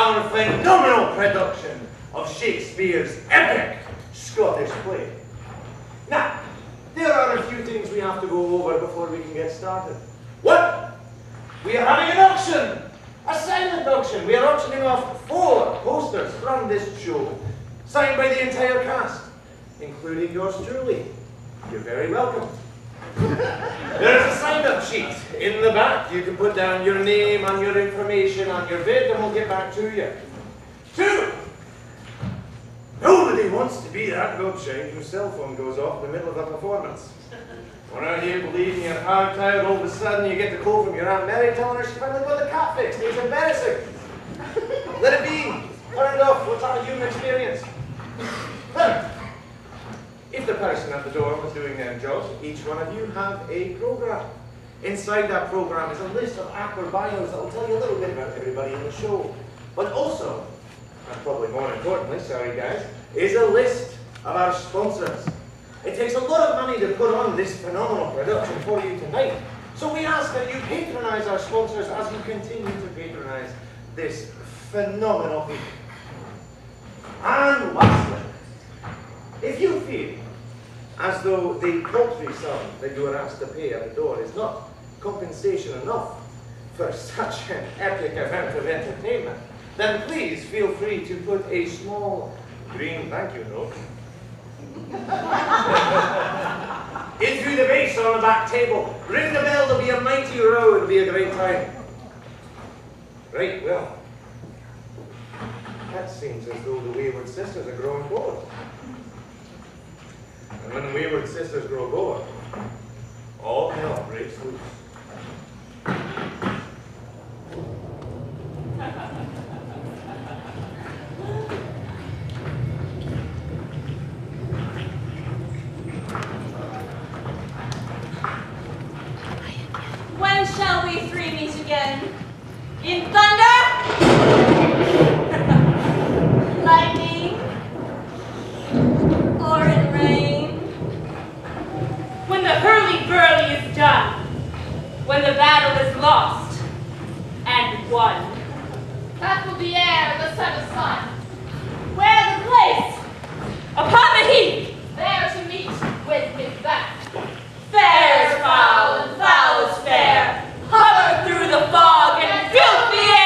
our phenomenal production of Shakespeare's epic Scottish play. Now, there are a few things we have to go over before we can get started. One, we are having an auction, a silent auction. We are auctioning off 4 posters from this show, signed by the entire cast, including yours truly. You're very welcome. There's a sign-up sheet in the back. You can put down your name and your information on your bid, and we'll get back to you. 2, nobody wants to be that milkshake whose cell phone goes off in the middle of a performance. One of you believing you're hard tired, all of a sudden you get the call from your Aunt Mary telling her she finally got the cat fixed. It's embarrassing. Let it be. Turn it off. What's not a human experience? Third, if the person at the door was doing their jobs, each one of you have a program. Inside that program is a list of actor bios that will tell you a little bit about everybody in the show. But also, and probably more importantly, sorry guys, is a list of our sponsors. It takes a lot of money to put on this phenomenal production for you tonight. So we ask that you patronize our sponsors as you continue to patronize this phenomenal piece. And lastly, if you feel as though the paltry sum that you are asked to pay at the door is not compensation enough for such an epic event of entertainment, then please feel free to put a small green thank you note into the base on the back table. Ring the bell, there'll be a mighty row, it'll be a great time. Right, well, that seems as though the wayward sisters are growing bored. And when wayward sisters grow bored, all hell breaks loose. When shall we 3 meet again? In thunder? Lightning? Or in rain? When the hurly-burly is done, when the battle is lost and won. That will be ere the set of sun. Where the place? Upon the heath, there to meet with Macbeth. Fair is foul and foul is fair. Hover through the fog and fill the air.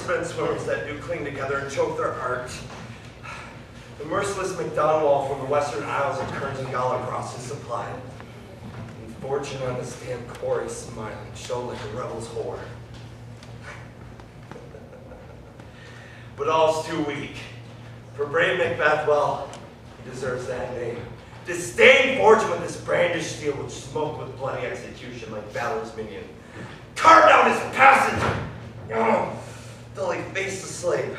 spent swimmers that do cling together and choke their heart. The merciless McDonald from the Western Isles of Kearns and Galacross is supplied. And fortune on this damn quarry smiling, show like a rebel's whore. But all's too weak. For brave Macbeth, well, he deserves that name. Disdain fortune with this brandished steel which smoked with bloody execution like Valor's minion. Carved out his passage! Till he faced the slave,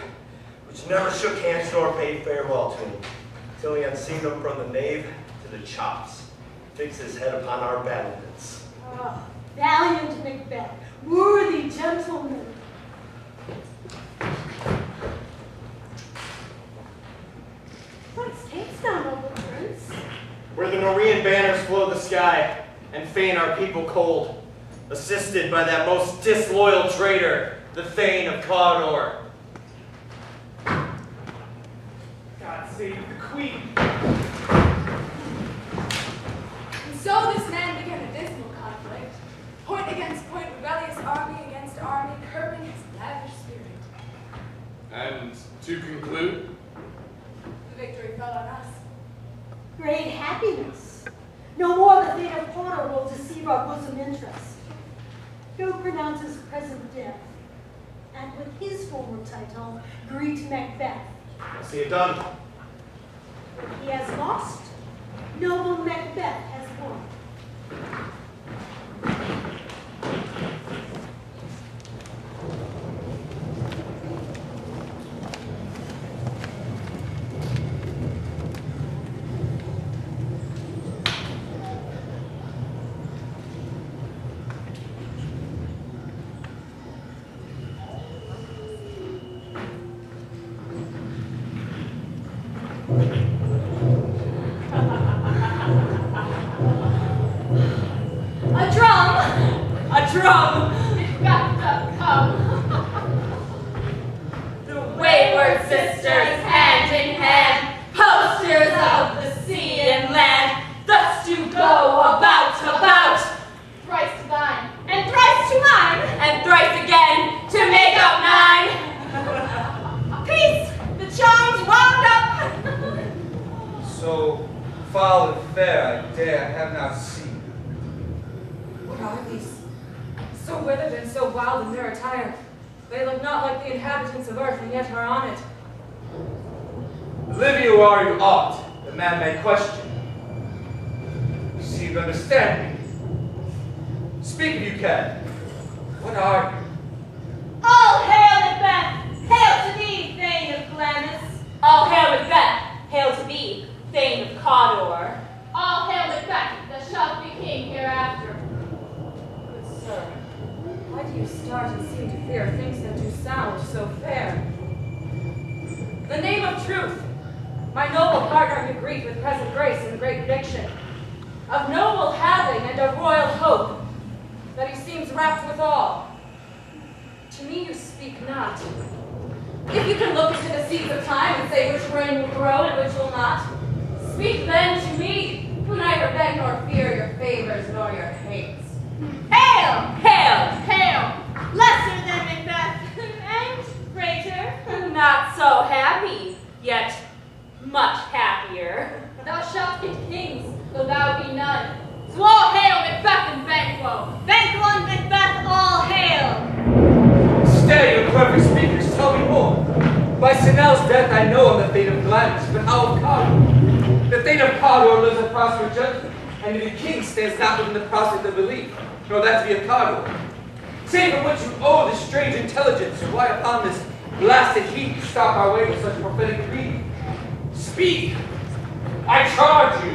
which never shook hands nor bade farewell to him, till he unseen him from the nave to the chops, fix his head upon our battlements. Ah, valiant Macbeth, worthy gentleman. Whence camest thou, noble prince? Where the Norrean banners flow the sky, and fain our people cold, assisted by that most disloyal traitor, the Thane of Cawdor. God save the Queen! And so this man began a dismal conflict, point against point, rebellious army against army, curbing his lavish spirit. And to conclude, The victory fell on us. Great happiness. No more the fate of Potter will deceive our bosom interest. Go pronounce his present death, and with his former title, greet Macbeth. I see it done. What he has lost, noble Macbeth has won. A drum! Macduff, come! The wayward sisters, hand in hand, posters of the sea and land, thus to go about, thrice to thine, and thrice to mine, and thrice again to make up 9. Peace! The chimes wound up! So foul and fair I dare have not seen. What are these? So withered and so wild in their attire. They look not like the inhabitants of earth, and yet are on it. Live you are you ought, the man may question. You seem to understand me. Speak if you can. What are you? All hail Macbeth! Hail to thee, Thane of Glamis! All hail Macbeth! Hail to thee, Thane of Cawdor! All hail Macbeth, that shalt be king hereafter! Good sir, why do you start and seem to fear things that do sound so fair? The name of truth, my noble partner who greet with present grace and great diction, of noble having and a royal hope, that he seems wrapped withal. To me you speak not. If you can look into the seeds of time and say which grain will grow and which will not, speak then to me, who neither beg nor fear your favors nor your hates. Hail! Hail! Hail! Lesser than Macbeth, and greater. Not so happy, yet much happier. Thou shalt get kings, though thou be none. So all hail Macbeth and Banquo! Banquo and Macbeth, all hail! Stay, you clever speakers, tell me more. By Sinel's death I know of the fate of Glamis, but how of Cawdor? The Thane of Cawdor lives a prosperous judgment, and the king stands not within the prospect of belief, nor that to be of Cawdor. Say from which you owe this strange intelligence, or why upon this blasted heath you stop our way with such prophetic greed. Speak! I charge you!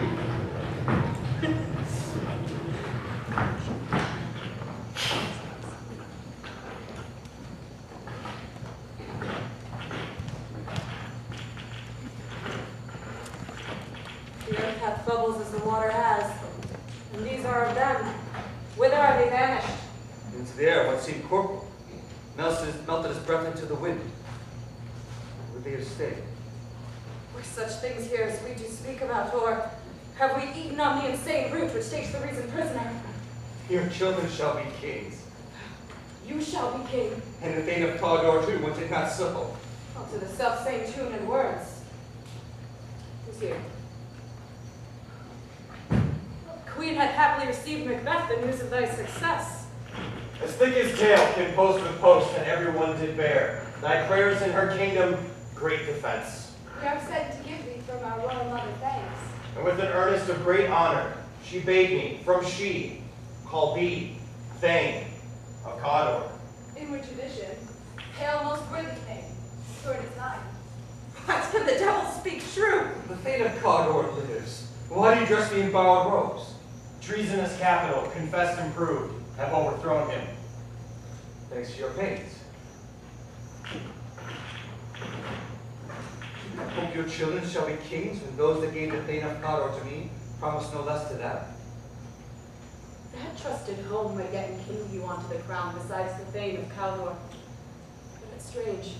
The earth hath bubbles as the water has, and these are of them. Whither are they vanished? Into the air, what seemed corporal, melted his breath into the wind. Would they have stayed? Were such things here as we do speak about, or have we eaten on the insane root which takes the reason prisoner? Your children shall be kings. You shall be king. And the Thane of Cawdor too, once it not so. Well, to the self-same tune and words. Who's here? Queen had happily received Macbeth the news of thy success. As thick as tail can post with post, and everyone did bear. Thy prayers in her kingdom, great defense. We are sent to give thee from our royal mother thanks. And with an earnest of great honor, she bade me, from she, call thee, Thane of Cawdor. Inward tradition, hail most worthy king, sword is thine. What can the devil speak true? The Thane of Cawdor lives. Why do you dress me in borrowed robes? Treasonous capital, confessed and proved, have overthrown him. Thanks to your pains. I hope your children shall be kings when those that gave the Thane of Cawdor to me promise no less to them. That trusted home might yet enking you onto the crown besides the Thane of Cawdor. But it's strange,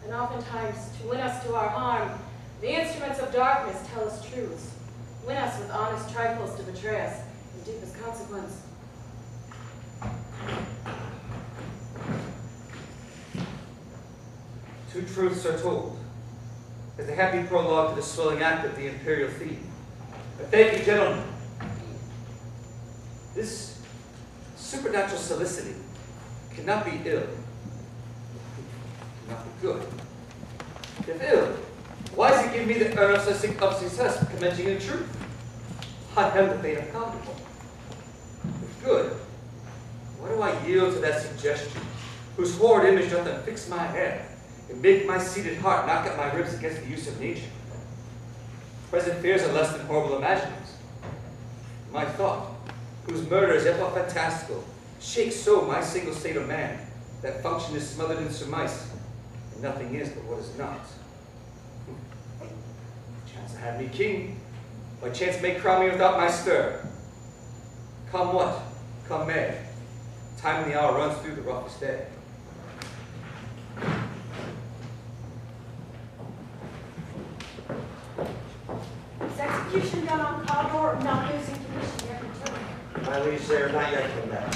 and oftentimes to win us to our harm, the instruments of darkness tell us truths, win us with honest trifles to betray us in deepest consequence. Two truths are told, as a happy prologue to the swelling act of the imperial theme. But thank you, gentlemen. This supernatural solicity cannot be ill, cannot be good. If ill, why does it give me the honor of success commencing in truth? I am the Thane of Cawdor. If good, why do I yield to that suggestion, whose horrid image doth unfix my head, and make my seated heart knock at my ribs against the use of nature? Present fears are less than horrible imaginings. My thought, whose murder is yet but fantastical, shakes so my single state of man, that function is smothered in surmise, and nothing is but what is not. Chance to have me king, by chance may crown me without my stir. Come what, come may, time and the hour runs through the roughest day. Is execution done on Cawdor or not losing commission yet returned? My liege, they are not yet come back.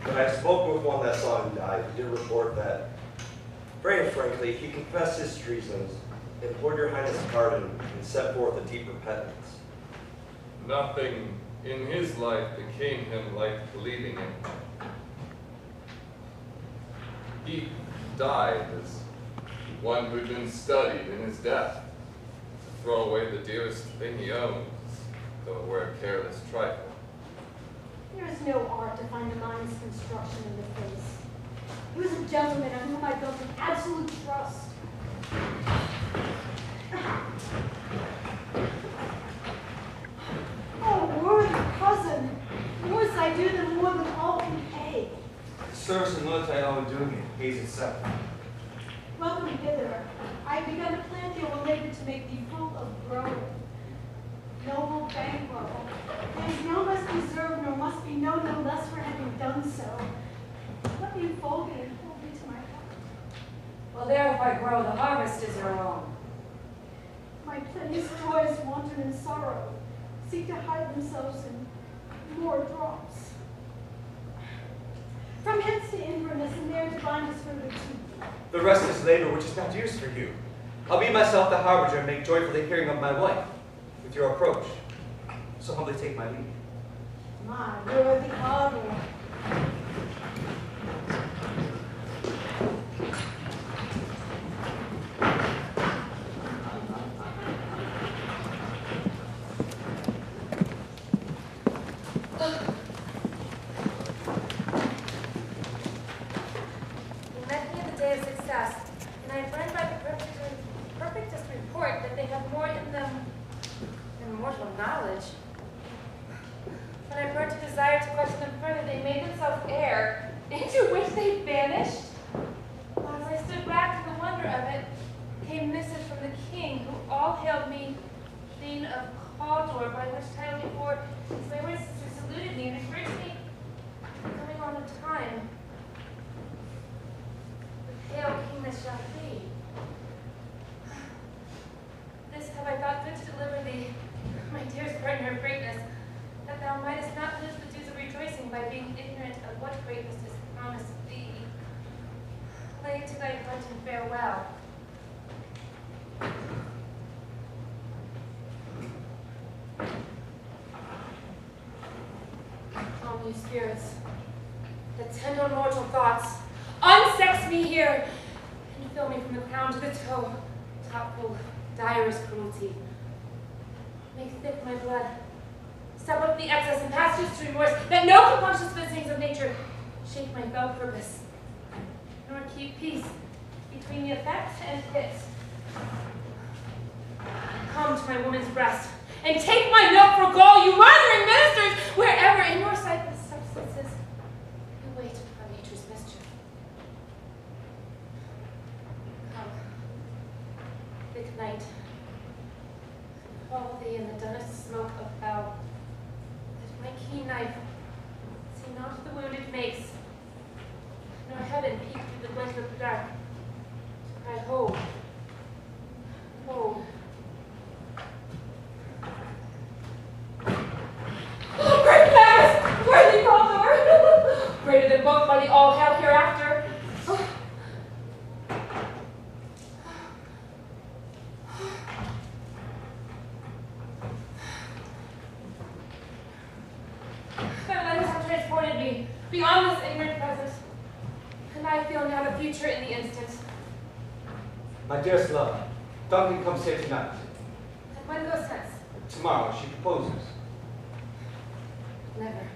But I spoke with one that saw him die. He did report that, very frankly, he confessed his treasons, implored your highness' pardon, and set forth a deep repentance. Nothing in his life became him like believing it. He died as one who'd been studied in his death, to throw away the dearest thing he owns, though it were a careless trifle. There is no art to find a mind's construction in the face. He was a gentleman on whom I built an absolute trust. Oh, worthy cousin, yours I do them more than all can pay. The service and loyalty I owe in doing it pays itself. Welcome hither. I have begun to plant thee a labor to make thee full of growth. Noble banquet, there is no less deserved, nor must be known no less for having done so. Let me enfold thee and hold thee to my heart. Well, there if I grow, the harvest is your own. My plenteous joys wanton in sorrow, seek to hide themselves in more drops. From hence to Inverness, and there to bind us further to. The rest is labor which is not used for you. I'll be myself the harbinger and make joyful the hearing of my wife with your approach. So humbly take my leave. My worthy Cawdor. You met me on the day of success, and I learned by the perfectest report that they have more in them than mortal knowledge. When I brought to desire to question them further, they made themselves air, into which they vanished. As I stood back in the wonder of it, came missive from the king, who all hailed me Thane of Cawdor, by which title before his my sister saluted me and encouraged me coming on the time. The pale kingness shall be. This have I thought good to deliver thee, my dearest partner of greatness, that thou mightest not lose the dues of rejoicing by being ignorant of what greatness is promised thee. farewell. Calm you spirits, that tend on mortal thoughts, unsex me here, and fill me from the crown to the toe, topful, direst cruelty. Make thick my blood, step up the excess and pass to remorse, that no conscious visitings of nature shake my fell purpose, nor keep peace between the effect and it. Come to my woman's breast, and take my milk for gall, you murdering ministers, wherever in your sightless substances you wait upon nature's mischief. Come, thick night, fall thee in the dunnest smoke of hell, that my keen knife see not the wound it makes, nor heaven peep through the glint of the dark, to cry, hold, hold. Great Magus! Worthy Baldur! Greater than both by the all hail hereafter. Their letters have transported me beyond this ignorant present, and I feel now the future in the instant. My dearest love, Duncan comes here tonight. And when goes hence? Tomorrow she proposes. Never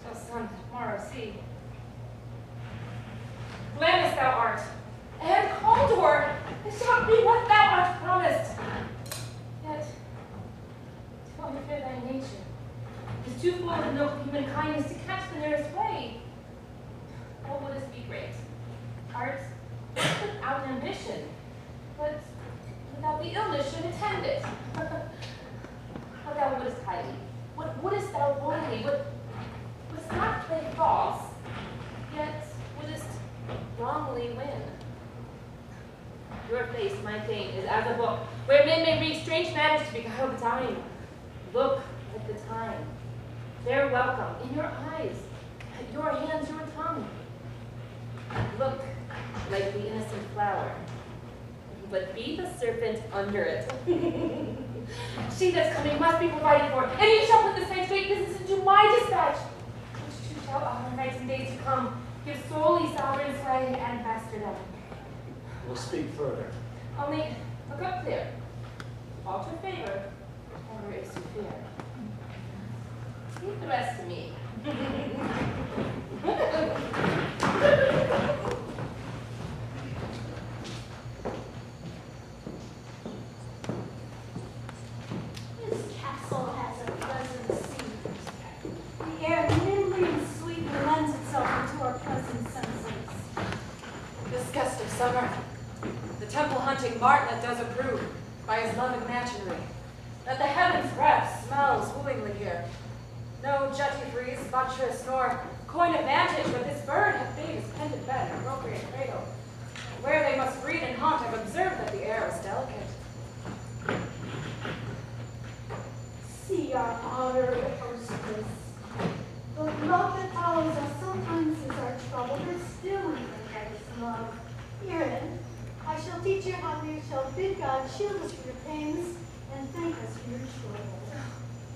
shall sun tomorrow see. Gladness thou art, and Caldor, it shall be what thou art promised. Yet, to unfear thy nature, is too full of noble human kindness to catch the nearest way. What wouldst be great? Art without ambition, but without the illness should attend it. What thou wouldst highly, what wouldst thou worldly, wouldst not play false, yet wouldst wrongly win. Your face, my fame, is as a book, where men may read strange matters to beguile the time. Look at the time. Their welcome in your eyes, at your hands, your tongue. Look like the innocent flower, but be the serpent under it. She that's coming must be provided for, and you shall put this night's great business into my dispatch, which you shall on nights and days to come give solely sovereign sway and masterdom. We'll speak further. Only look up clear. Alter favor, or is to fear. Leave the rest to me. This castle has a pleasant scene. The air nimbly and sweetly lends itself into our pleasant senses. This gust of summer, the temple-hunting martlet does approve, by his love imaginary, that the heaven's breath smells wooingly here. No jetty breeze, buttress, nor coign of vantage, but this bird hath made his pendant bed an appropriate cradle. Where they must breed and haunt, I've observed that the air is delicate. See our honored hostess. The love that follows us sometimes is our trouble, but still we think that is love. Herein, I shall teach you how you shall bid God shield us from your pains and thank us for your trouble.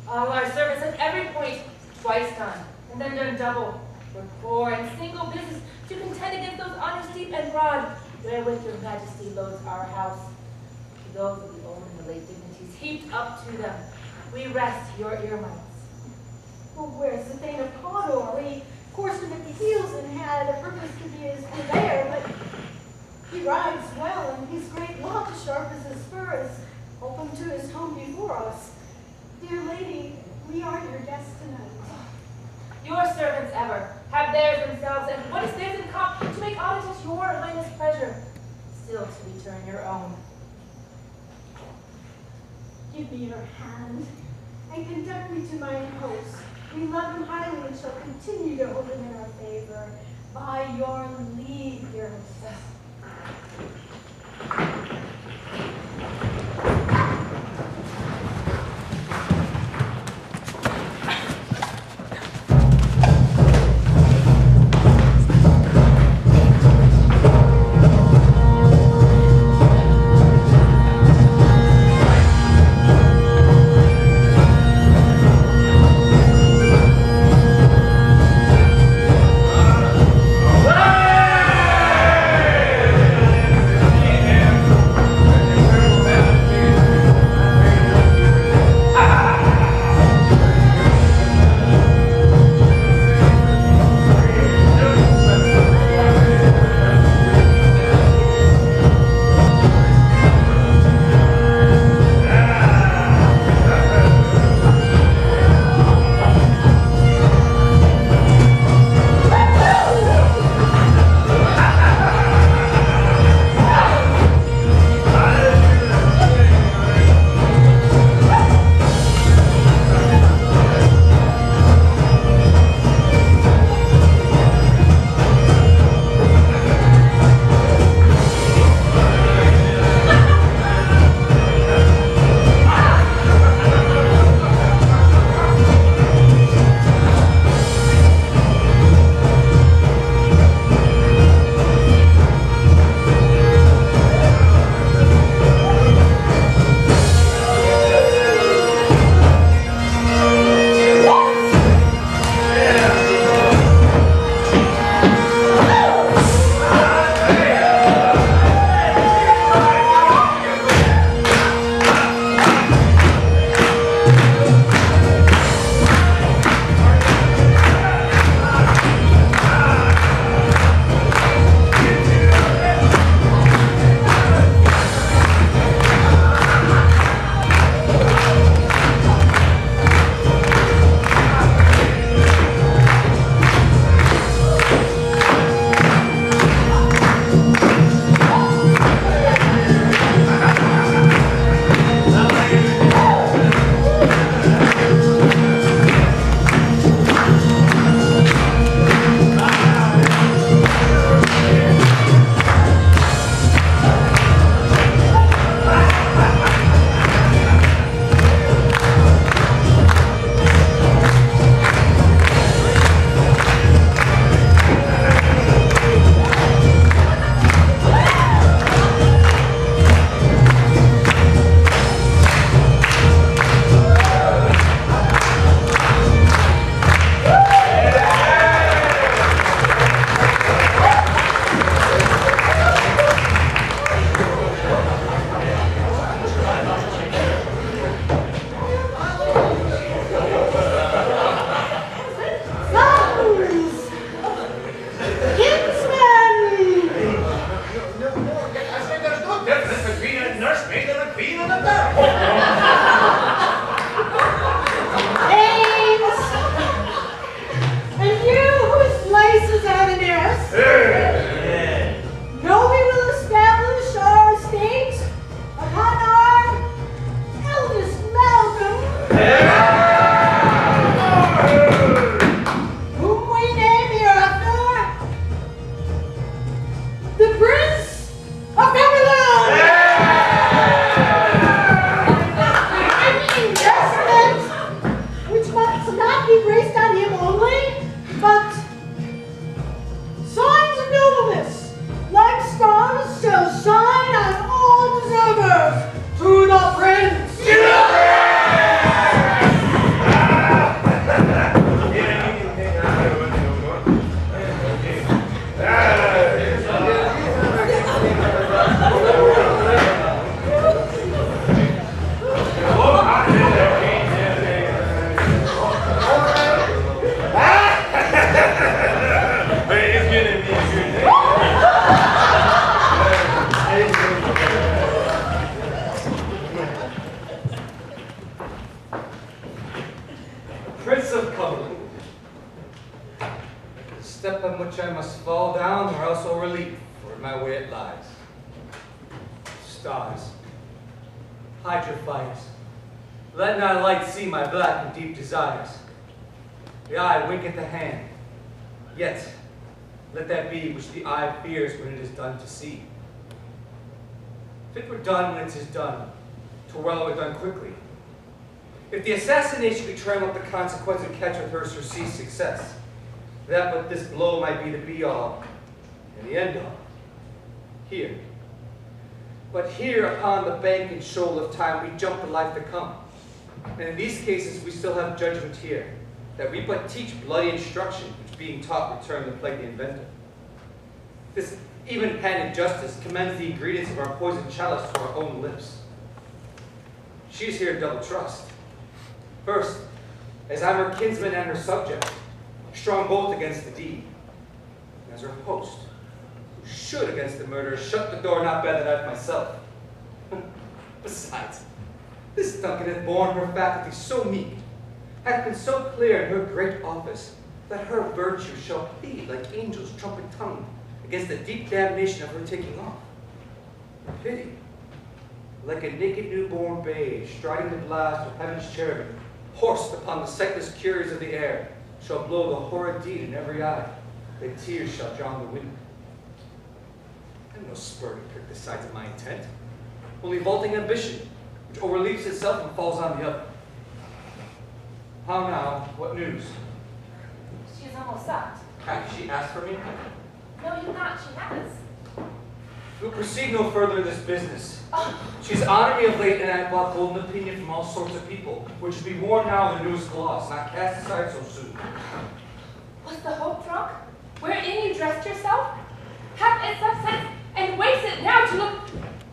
All our service at every point, twice done, and then done double. We're poor and single business to contend against those honors deep and broad, wherewith your majesty loads our house. To those of the old and the late dignities heaped up to them, we rest your earmuffs. Well, where's the Thane of Cawdor? He coursed him at the heels and had a purpose to be his purveyor, but he rides well, and his great lock, sharp as his spurs, open to his home before us. Dear lady, we are your guests tonight. Your servants ever have theirs themselves, and what is theirs in common to make honest at your highness' pleasure, still to return your own. Give me your hand, and conduct me to mine host. We love him highly and shall continue to hold him in our favor. By your leave, dear hostess. on which I must fall down, or else overleap, for in my way it lies. Stars, hide your fires. Let not light see my black and deep desires. The eye winketh the hand, yet let that be which the eye fears when it is done to see. If it were done when it is done, 'twere well it were done quickly. If the assassination could tram up the consequence and catch with her surceased success, that but this blow might be the be-all and the end-all. Here. But here upon the bank and shoal of time we jump to life to come. And in these cases we still have judgment here, that we but teach bloody instruction, which being taught return the plague the inventor. This even-handed justice commends the ingredients of our poisoned chalice to our own lips. She is here double trust. First, as I'm her kinsman and her subject, strong both against the deed, and as her host, who should against the murderer shut the door not better than I myself. Besides, this Duncan hath borne her faculties so meek, hath been so clear in her great office, that her virtue shall plead like angels trumpet-tongued against the deep damnation of her taking off. Pity, like a naked newborn babe striding the blast of heaven's cherubim, horsed upon the sightless curies of the air, shall blow the horrid deed in every eye, that tears shall drown the wind. I have no spur to prick the sides of my intent, only vaulting ambition, which overleaps itself and falls on the other. How now? What news? She is almost stopped. Hath she asked for me? No, you've not. She has. We'll proceed no further in this business. She's honored me of late, and I have bought golden opinion from all sorts of people, which should be worn now in the newest gloss, not cast aside so soon. Was the hope drunk? Wherein you dressed yourself? Have it substance, and waste it now to look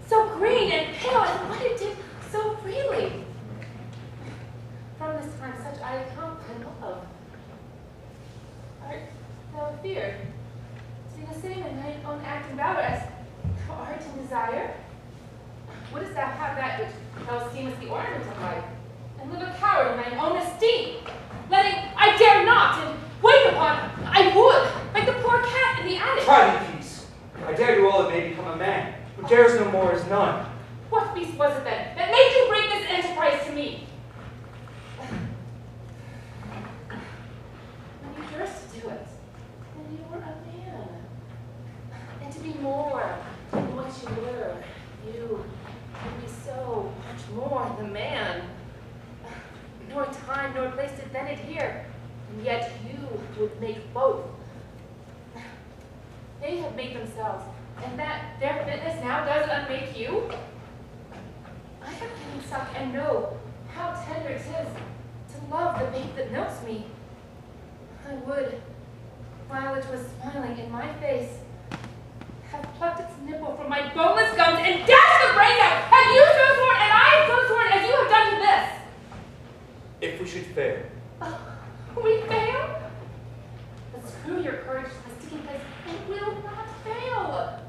so green and pale, and what it did so freely. From this time such I account and love. Art thou feared? See the same in thine own act and valor as thou art in desire? Wouldst thou have that which thou seemest the ornament of life, and live a coward in thine own esteem, letting I dare not, and wait upon I would, like the poor cat in the attic. Try thee peace. I dare do all that may become a man, who dares no more is none. What beast was it then that made you bring this enterprise to me? When you durst to do it, when you were a man, and to be more than what you were, you would be so much more the man. Nor time nor place did then adhere, and yet you would make both. They have made themselves, and that their fitness now does unmake you. I have given suck and know how tender it is to love the babe that milks me. I would, while it was smiling in my face, have plucked its nipple from my boneless gums and dashed the brains out, had you so sworn, and I so sworn as you have done to this. If we should fail. We fail? But screw your courage to the sticking place, and will not fail.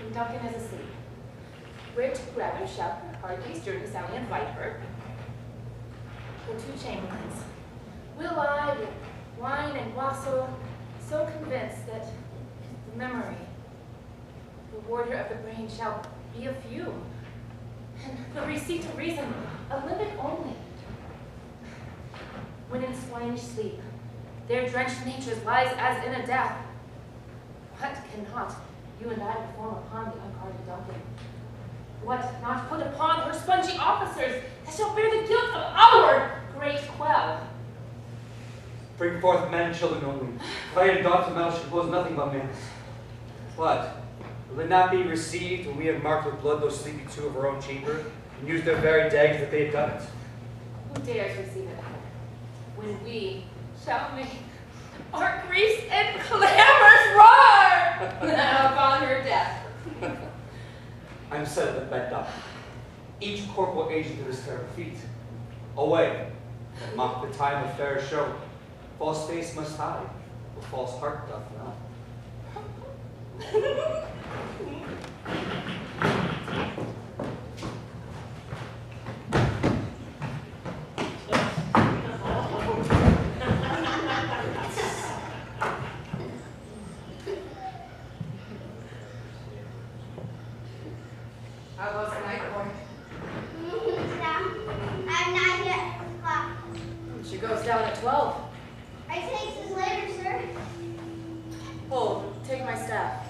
And Duncan is asleep. Where to rather shall her hardly stir to Sally and fight her? The two chamberlains. Will I, with wine and wassail, so convinced that the memory, the warder of the brain, shall be a few, and the receipt of reason a limit only. When in swinish sleep, their drenched natures lies as in a death, what cannot you and I perform upon the unguarded Duncan? What not put upon her spongy officers that shall bear the guilt of our great quell? Bring forth men and children only. Fire and dogs and mouth should close nothing but men. What? Will it not be received when we have marked with blood those sleepy two of our own chamber, and used their very daggers that they have done it? Who dares receive it? When we shall make our griefs and clamors roar upon her death. I am settled at Macduff, each corporal agent of this terrible feat. Away, and mock the time of fair show. False face must hide, but false heart doth not. goes down at 12. I takes his later, sir. Hold, take my staff.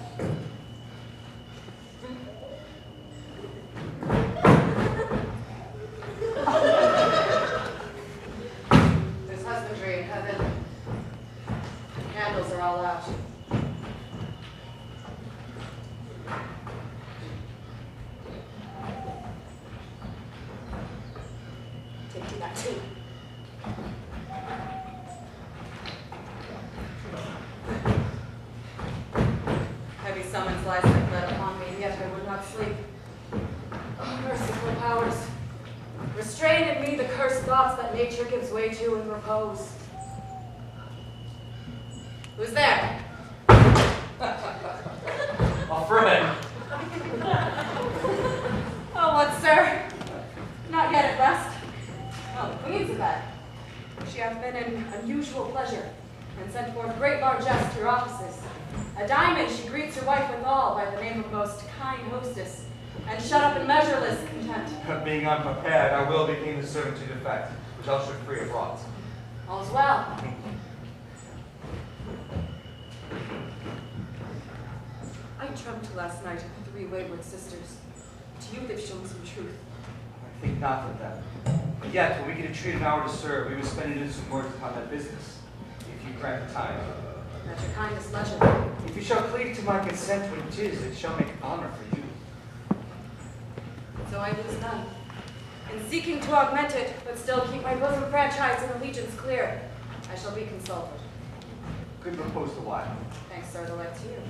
There's husbandry in heaven. Candles are all out. Take you that too. Heavy summons lies like lead upon me, and yet I would not sleep. Oh, merciful powers, restrain in me the cursed thoughts that nature gives way to in repose. Who's there? A friend. Oh, what, sir? Not yet at rest. Oh, the queen's in bed. She hath been in unusual pleasure, and sent forth great largesse to your offices. A diamond she greets her wife withal by the name of most kind hostess, and shut up in measureless content. Being unprepared, I will begin the servitude effect, which I should free abroad. All's well. I dreamt last night of 3 wayward sisters. To you they've shown some truth. I think not of them. But yet, when we get a treat an hour to serve, we will spend it in some words upon that business, if you grant the time. At your kindest leisure. If you shall cleave to my consent when it is, it shall make honor for you. So I lose none. In seeking to augment it, but still keep my bosom franchise and allegiance clear, I shall be consulted. Good proposed a while. Thanks, sir, the like to you.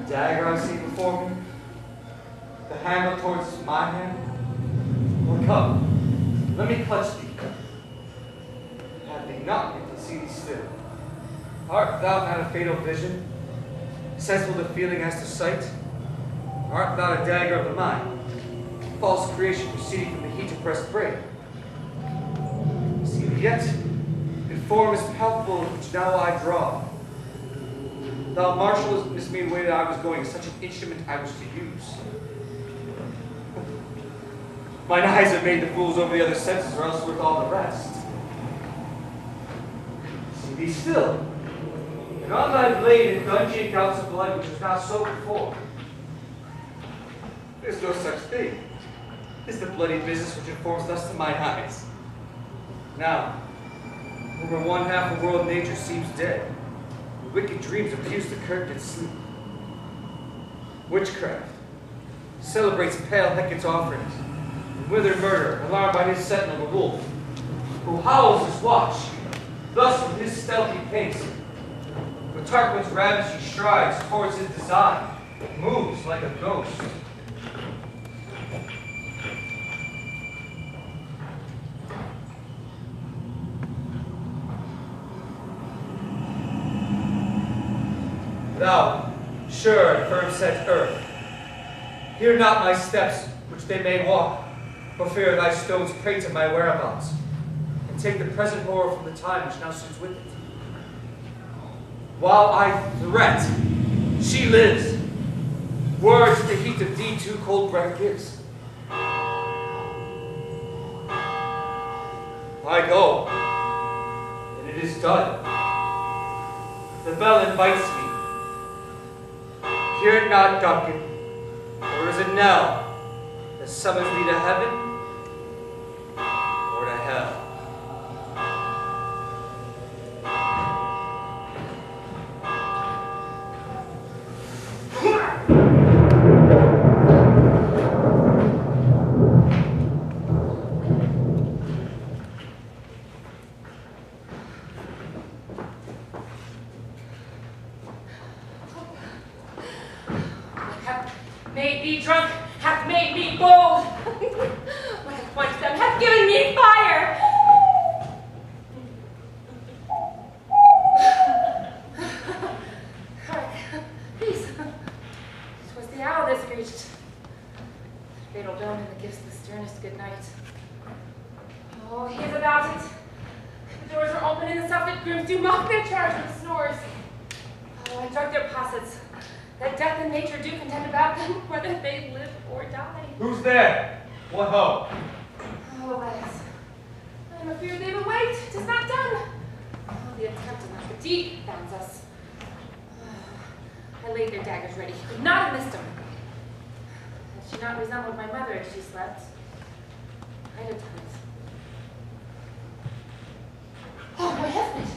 Dagger I see before me, the handle towards my hand. Or come, let me clutch thee. Have thee not yet to see thee still. Art thou not a fatal vision, sensible to feeling as to sight? Art thou a dagger of the mind, false creation proceeding from the heat oppressed brain? See thee yet, in form is palpable which now I draw. Thou marshalest me the way that I was going, such an instrument I was to use. Mine eyes have made the fools over the other senses, or else worth all the rest. See thee still, and on thy blade in dungeon gouts of blood, which was not so before. There's no such thing. It's the bloody business which informs thus to mine eyes. Now, over 1/2 the world of nature seems dead. Wicked dreams abuse the curtain in sleep. Witchcraft celebrates pale Hecate's offerings. And withered murder, alarmed by his sentinel, the wolf, who howls his watch, thus with his stealthy pace. With Tarquin's ravishing strides towards his design, moves like a ghost. Thou, sure and firm-set earth, hear not my steps, which they may walk, for fear thy stones prate of my whereabouts, and take the present horror from the time which now suits with it. While I threat, she lives. Words the heat of thee too cold breath gives. I go, and it is done. The bell invites me. Hear it not, Duncan, or is it knell that summons thee to heaven or to hell? be drunk hath made me bold. What hath quenched them hath given me fire. Peace. 'Twas the hour this reached. Fatal dawn and the gifts the sternest good night. Oh, he is about it. The doors are open and the soft grooms do mock their charge with snores. Oh, I drunk their possets, that death and nature do contend about them, whether they live or die. Who's there? What ho? Oh, alas, I am afeard they've awaked. 'Tis not done. Oh, the attempt and not the deed bounds us. I laid their daggers ready, but not in this time. Had she not resembled my mother as she slept, I'd have done it. Oh, my husband!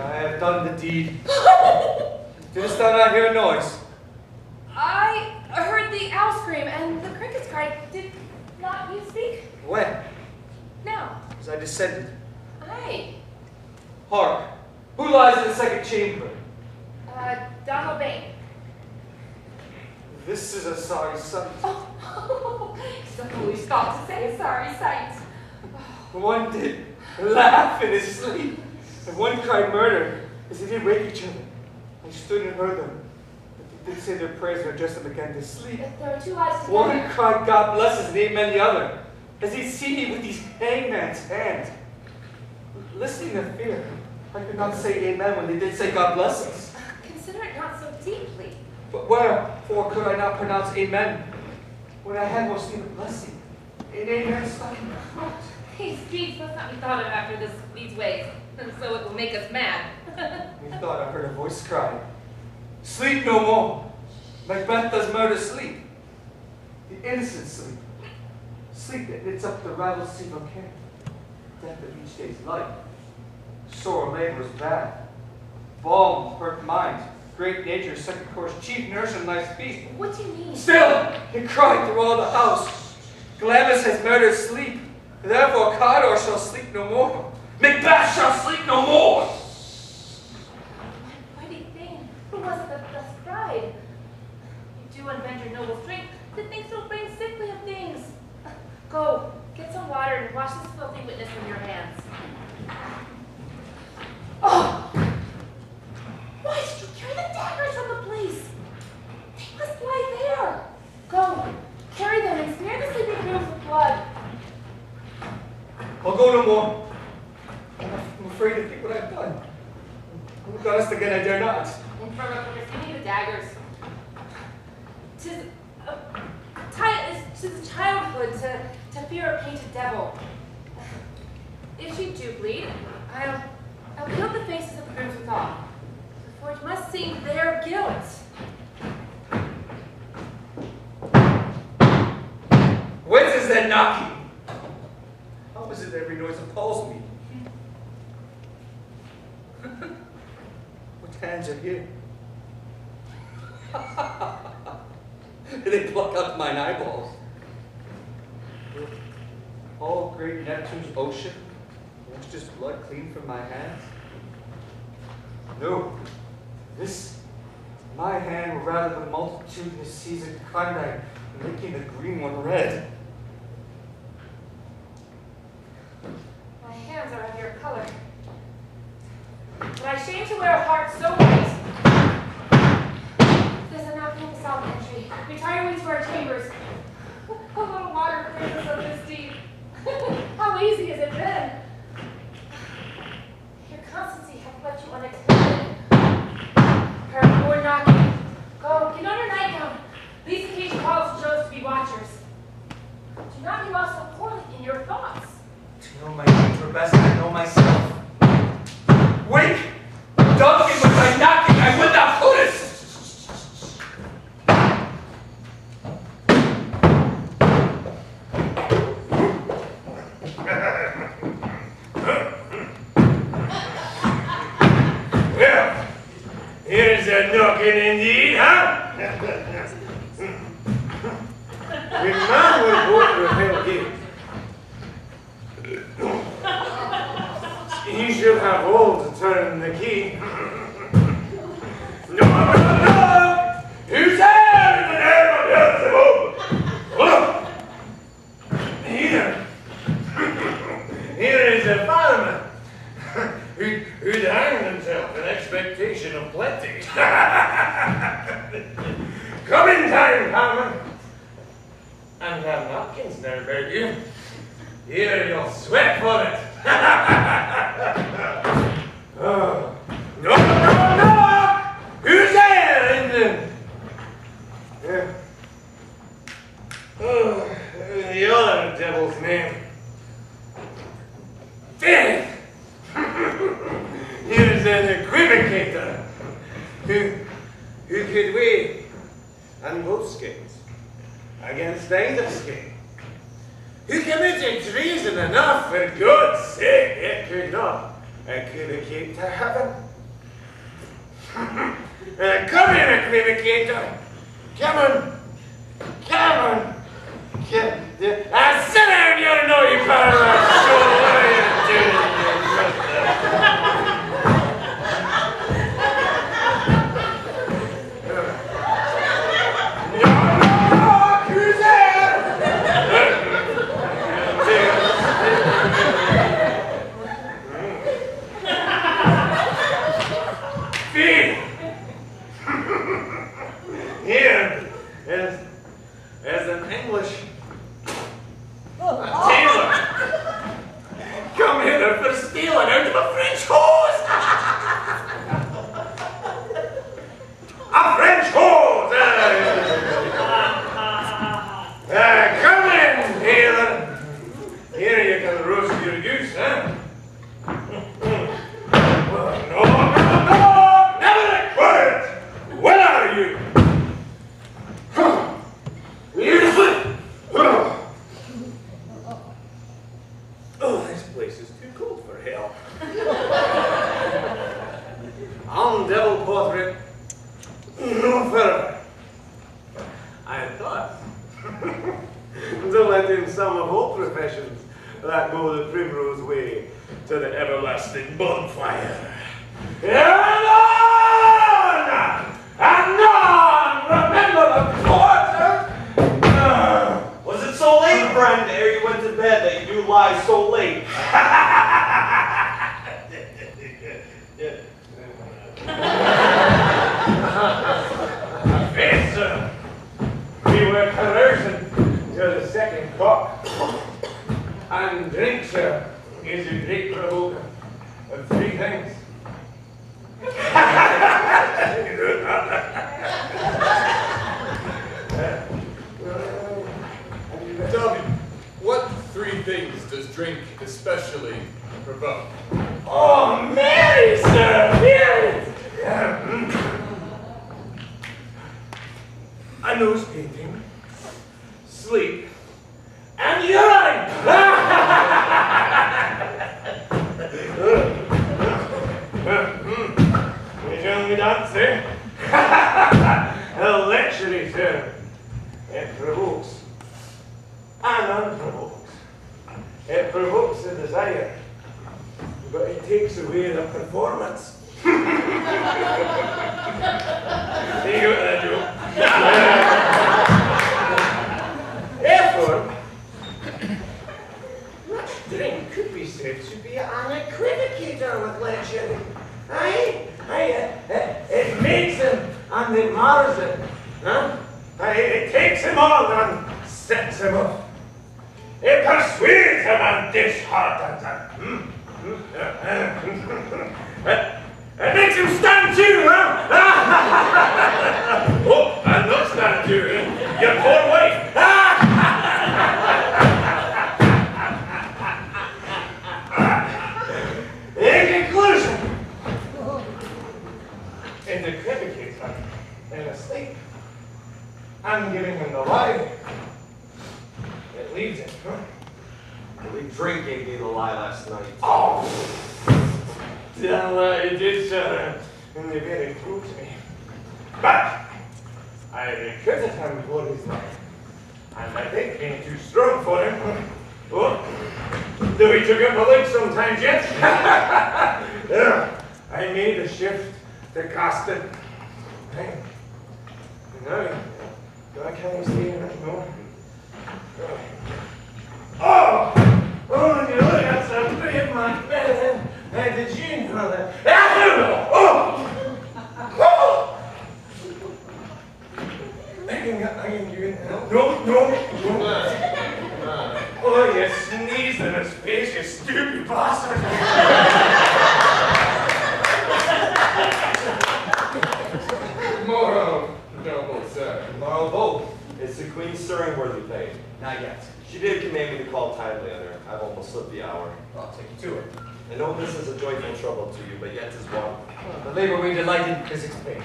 I have done the deed. Didst thou not hear a noise? I heard the owl scream and the crickets cry. Did not you speak? When? Now. As I descended. Aye. Hark! Who lies in the second chamber? Donald Bain. This is a sorry sight. Oh, it's a foolish thought to say a sorry sight. One did laugh in his sleep, and one cried murder as they did wake each other. I stood and heard them, but they did say their prayers and addressed them again to sleep. If there are two eyes together. One cried, God bless us, and amen the other, as he see me with these hangman's hands. Listening to fear, I could not say amen when they did say God bless us. Consider it not so deeply. But wherefore could I not pronounce amen when I had most need of blessing? In amen stuck in my heart. These deeds must not be thought of after these ways, and so it will make us mad. Methought I heard a voice cry, sleep no more. Macbeth does murder sleep. The innocent sleep. Sleep that knits up the raveled sleep of care. Death of each day's life. Sore labor is bad. Balm, hurt mind. Great nature's second course, chief nurse in life's feast. What do you mean? Still, he cried through all the house. Glamis has murdered sleep. Therefore, Cawdor shall sleep no more. Macbeth shall sleep no more. My pretty thing, who was it that thus cried? You do unbend your noble strength to think so bring sickly of things. Go, get some water and wash this filthy witness from your hands. Oh! Why did you carry the daggers from the place? They must lie there. Go, carry them and smear the sleeping grooms with blood. I'll go no more. I'm afraid to think what I've done. Look on us again, I dare not. Infernal purpose, give me the daggers. Tis a childhood to fear a painted devil. If she do bleed, I'll gild the faces of the grooms with awe, for it must seem their guilt. Whence is that knocking? How is it every noise appalls me? What hands are here? They pluck out mine eyeballs. All great Neptune's ocean washed his blood clean from my hands? No, this, my hand, were rather the multitudinous seas of Klondike, making the green one red. My hands are of your color, but I shame to wear a heart so white. There's a knocking at the south entry. Retire we to our chambers. A little water clears us of this deed. How easy has it been? Your constancy hath left you unattended. Her poor knocking. Go, get on your nightgown. These occasion calls chose to be watchers. Do not be lost so poorly in your thoughts. To know my needs were best, I know myself. Wake! Duncan, with my knocking, I would not put it! Well, here's a knocking indeed, huh? We might well go to a hell here. should have all to turn the key. No! Who's there in the name of Beelzebub? Look! Here is a fireman who'd hanged himself in expectation of plenty. Come in time, fireman. And have napkins now, baby. Here, you'll sweat for it. Oh. No! Who's there in the... the other devil's name? Death! Here's an equivocator who could weigh ambuscades against either scheme. Who committed treason enough, for God's sake, it could not equivocate to heaven. Come here, equivocator. Come on. Sit down, you know you better show what you're doing. Who's there? Feed. Here is an English tailor. Come hither for stealing out of a French hose. A French hose. Come in, tailor. Here you can roast your goose, huh? No, never quiet. What are you? Oh, this place is too cold for hell. On devil portrait, no further. I had thought to let in some of all professions that go the primrose way to the everlasting bonfire. And on! Remember the quarter! Was it so late, friend, ere you went to bed that you do lie so late? Yes, sir. We were conversing till the second cock. And drink, sir, is a great provoker of three things. Tell me, what three things does drink especially provoke? Oh, Mary, sir, Mary! A nose painting, sleep, and urine! You shall me dance, eh? Luxury, sir. It provokes and unprovokes. It provokes the desire, but it takes away the performance. See you at that joke. Therefore, much drink could be said to be an equivocator with luxury. It makes him and it mars him. Huh? It takes him on and sets him up. It persuades him and disheartens him. It makes him stand too, huh? Oh, and not stand too, your poor wife. In conclusion, it equivocates him in a sleep and giving him the lie. It leaves him. I believe drink gave me the lie last night. Oh! Damn right, it did, sir. And they very true to me. But I recruited him for his life. And I think being too strong for him. Oh, though he took up a leg sometimes yet. Yeah, I made a shift to Costin. Hey, I can't stay in anymore. Oh, you look at something in my bed. Hey, did you know that? Oh! No. Oh, you sneezed in his face, you stupid bastard. Tomorrow, noble sir. Tomorrow both. Is the Queen stirring worthy paid? Not yet. She did command me to call timely on her. I've almost slipped the hour. I'll take you to her. I know this is a joyful trouble to you, but yet 'tis one. The labor we delight in physics paid.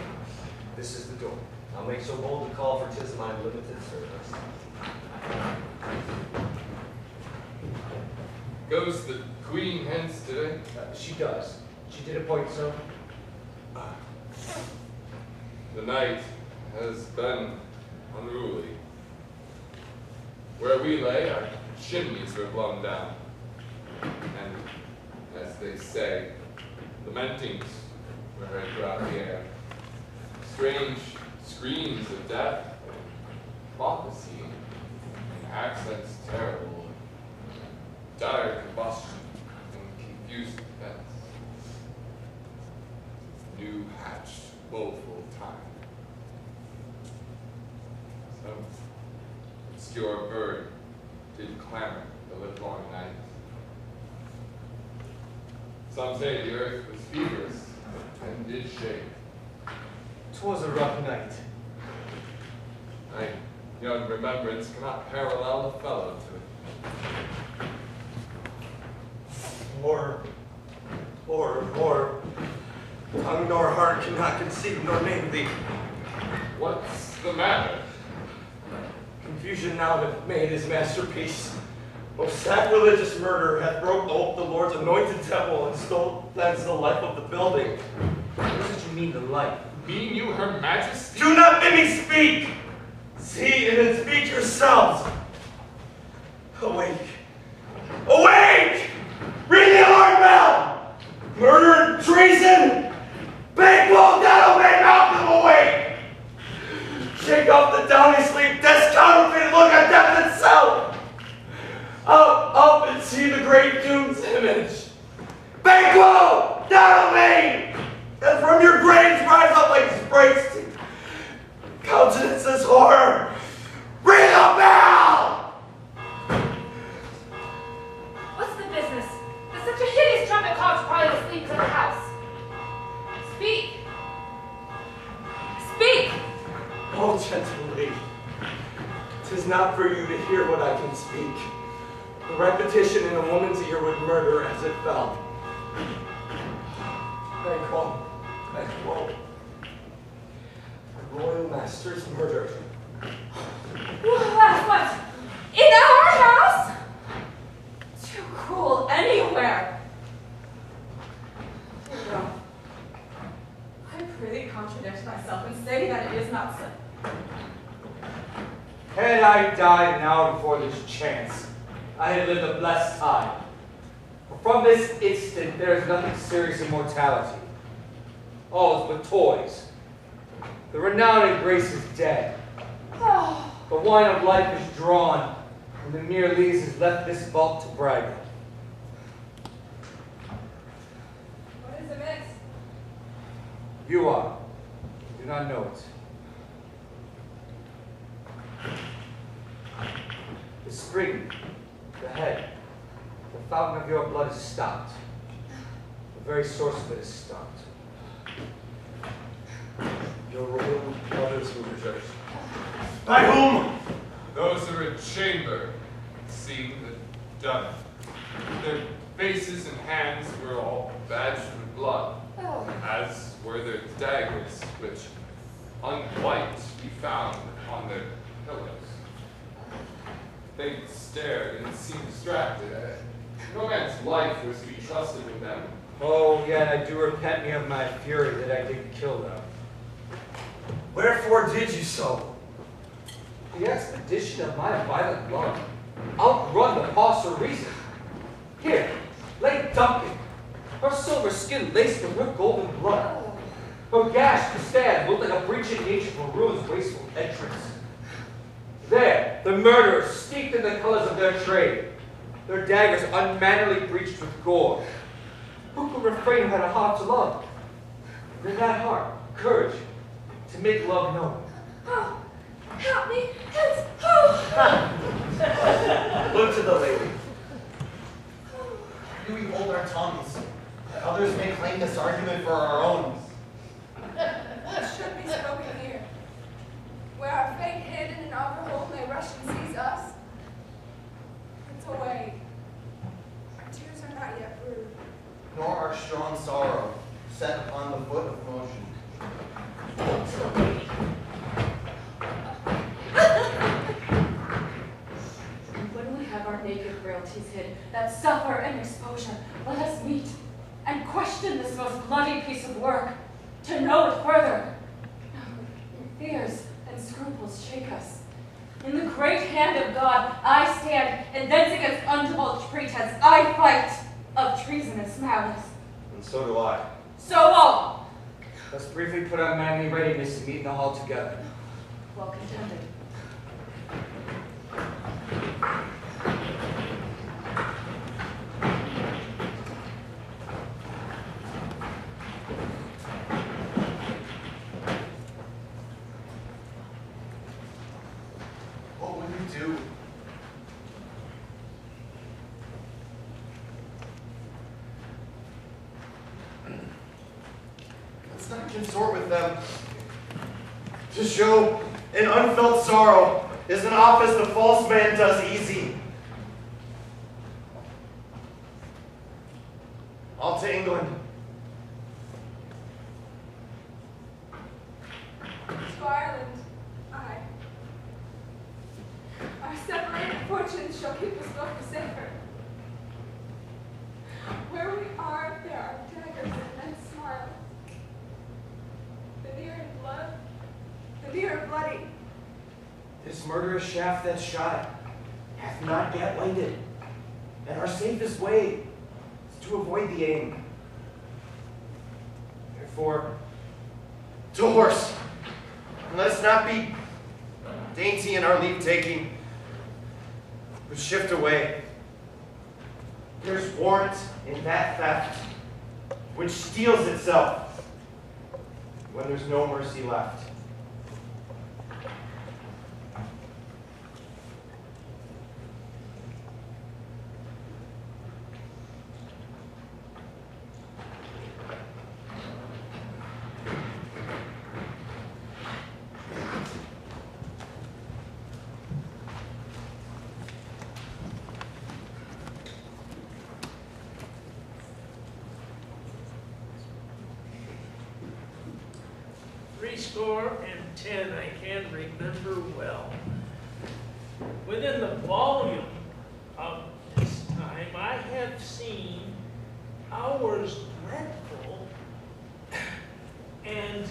This is the door. I'll make so bold to call, for 'tis my limited service. Goes the Queen hence today? She does. She did appoint so. The night has been unruly. Where we lay, our chimneys were blown down. And, as they say, lamentings were heard throughout the air. Strange screams of death, prophecy, and accents terrible, dire combustion, and confused defense. New hatched, woeful time. Some obscure bird did clamor the livelong night. Some say the earth was feverish and did shake. 'Twas a rough night. My young remembrance cannot parallel the fellow to it. Horror. Tongue nor heart cannot conceive nor name thee. What's the matter? Confusion now hath made his masterpiece. Most sacrilegious murder hath broke ope the Lord's anointed temple and stole thence the life of the building. What did you mean the life? Mean you her majesty? Do not bid me speak! See and then speak yourselves! Awake! Ring the alarm bell! Murder and treason! Banquet, that Malcolm, awake! Shake off the downy sleep, this counterfeit look at death itself! Up and see the great doom's image! Banquet, that and from your graves rise up like sprites, countenances horror. Ring the bell! What's the business? There's such a hideous trumpet call to probably the sleepers of the house. Speak! Speak! Oh, gentle lady, 'tis not for you to hear what I can speak. The repetition in a woman's ear would murder as it fell. Banquet. The royal master's murdered. What? In our house? Too cruel anywhere. No. I prithee contradict myself and say that it is not so. Had I died an hour before this chance, I had lived a blessed time. For from this instant there is nothing serious in mortality. All is but toys. The renown and grace is dead. The wine of life is drawn, and the mere lees has left this vault to brag of. What is amiss? You are. You do not know it. The spring, the head, the fountain of your blood is stopped. The very source of it is stopped. Your royal brothers were rejected. By whom? Those who were in chamber, seeing the done. Their faces and hands were all badged with blood, as were their daggers, which, unwiped, we found on their pillows. They stared and seemed distracted. No man's life was to be trusted with them. Oh, yet I do repent me of my fury that I did kill them. Wherefore did you so? The expedition of my violent love outrun the pulse of reason. Here, lay Duncan, her silver skin laced with her golden blood. Her gashed stand looked like a breach in nature for ruin's wasteful entrance. There, the murderers, steeped in the colors of their trade, their daggers unmannerly breached with gore. Who could refrain who had a heart to love? And in that heart, courage to make love known. Oh, help me! It's, oh! Look to the lady. Do we hold our tongues, that others may claim this argument for our own? It should be spoken here, where our fate hidden in our hold may rush and seize us. It's away. Our tears are not yet brewed. Nor our strong sorrow set upon the foot of motion. When we have our naked frailties hid, that suffer and exposure, let us meet and question this most bloody piece of work, to know it further. Fears and scruples shake us. In the great hand of God I stand, and thence against undivulged pretense I fight of treasonous malice. And so do I. So all, Let's briefly put on manly readiness to meet in the hall together. well contended. What would you do? Let's not consort with them. To show an unfelt sorrow is an office the false man does easy. All to England. To Ireland, I. Our separated fortunes shall keep us both safer. Where we are, there are daggers and men smile. The near in blood, the near and bloody. This murderous shaft that's shot hath not yet lighted, and our safest way is to avoid the aim. Therefore, To horse. And let's not be dainty in our leave-taking, but shift away. There's warrant in that theft, which steals itself when there's no mercy left. Threescore and 10 I can remember well. Within the volume of this time, I have seen hours dreadful and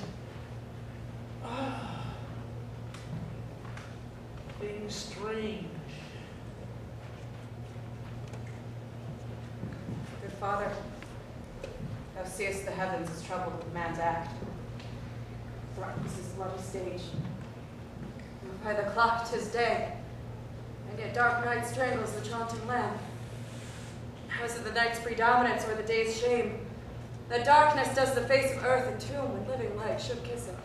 things strange. Good Father, thou seest the heavens as troubled with man's act. Darkness is bloody stage. And by the clock 'tis day, and yet dark night strangles the chaunting lamp. How is it the night's predominance or the day's shame? That darkness does the face of earth entomb when living light should kiss it.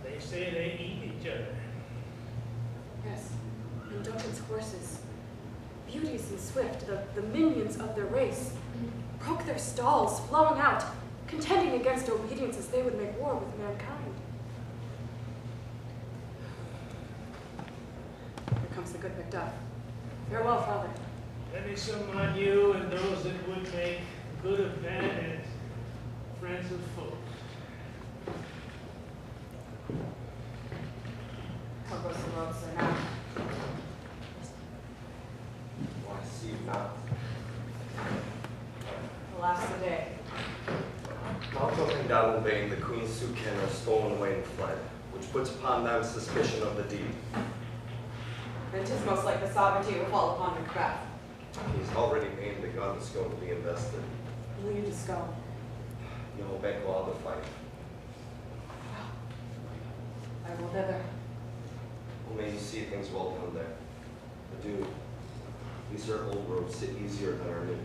They say they eat each other. Yes, and Duncan's horses, beauties and swift, the minions of their race, broke their stalls, flowing out, contending against obedience as they would make war with mankind. Here comes the good Macduff. Farewell, Father. Any some on you and those that would make good of bad and friends of foes. How goes the road, sir, now? Why see you not? Alas the day. Malcolm and Donalbain, the Queen's Sukin, are stolen away and fled, which puts upon them suspicion of the deed. Then 'tis most like the sovereignty will fall upon Macbeth. He's already named the gun that's going to be invested. Will you just go? You hold back while the fight. I will thither. Well, may you see things well done there. Adieu. These are old roads sit easier than our new.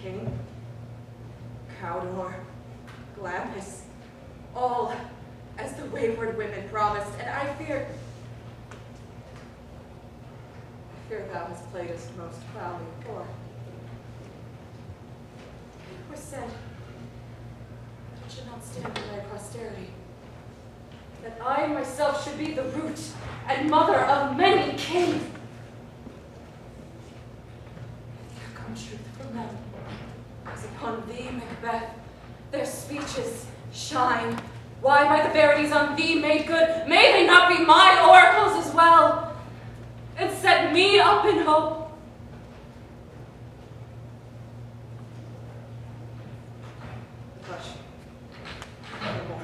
King, Cawdor, Glamis, all as the wayward women promised, and I fear thou hast played us most foully for. It was said that it should not stand in thy posterity, that I myself should be the root and mother of many kings. Here come truth from them, as upon thee, Macbeth, their speeches shine. Why, by the verities on thee made good, may they not be my oracles as well, and set me up in hope? Hush. No more.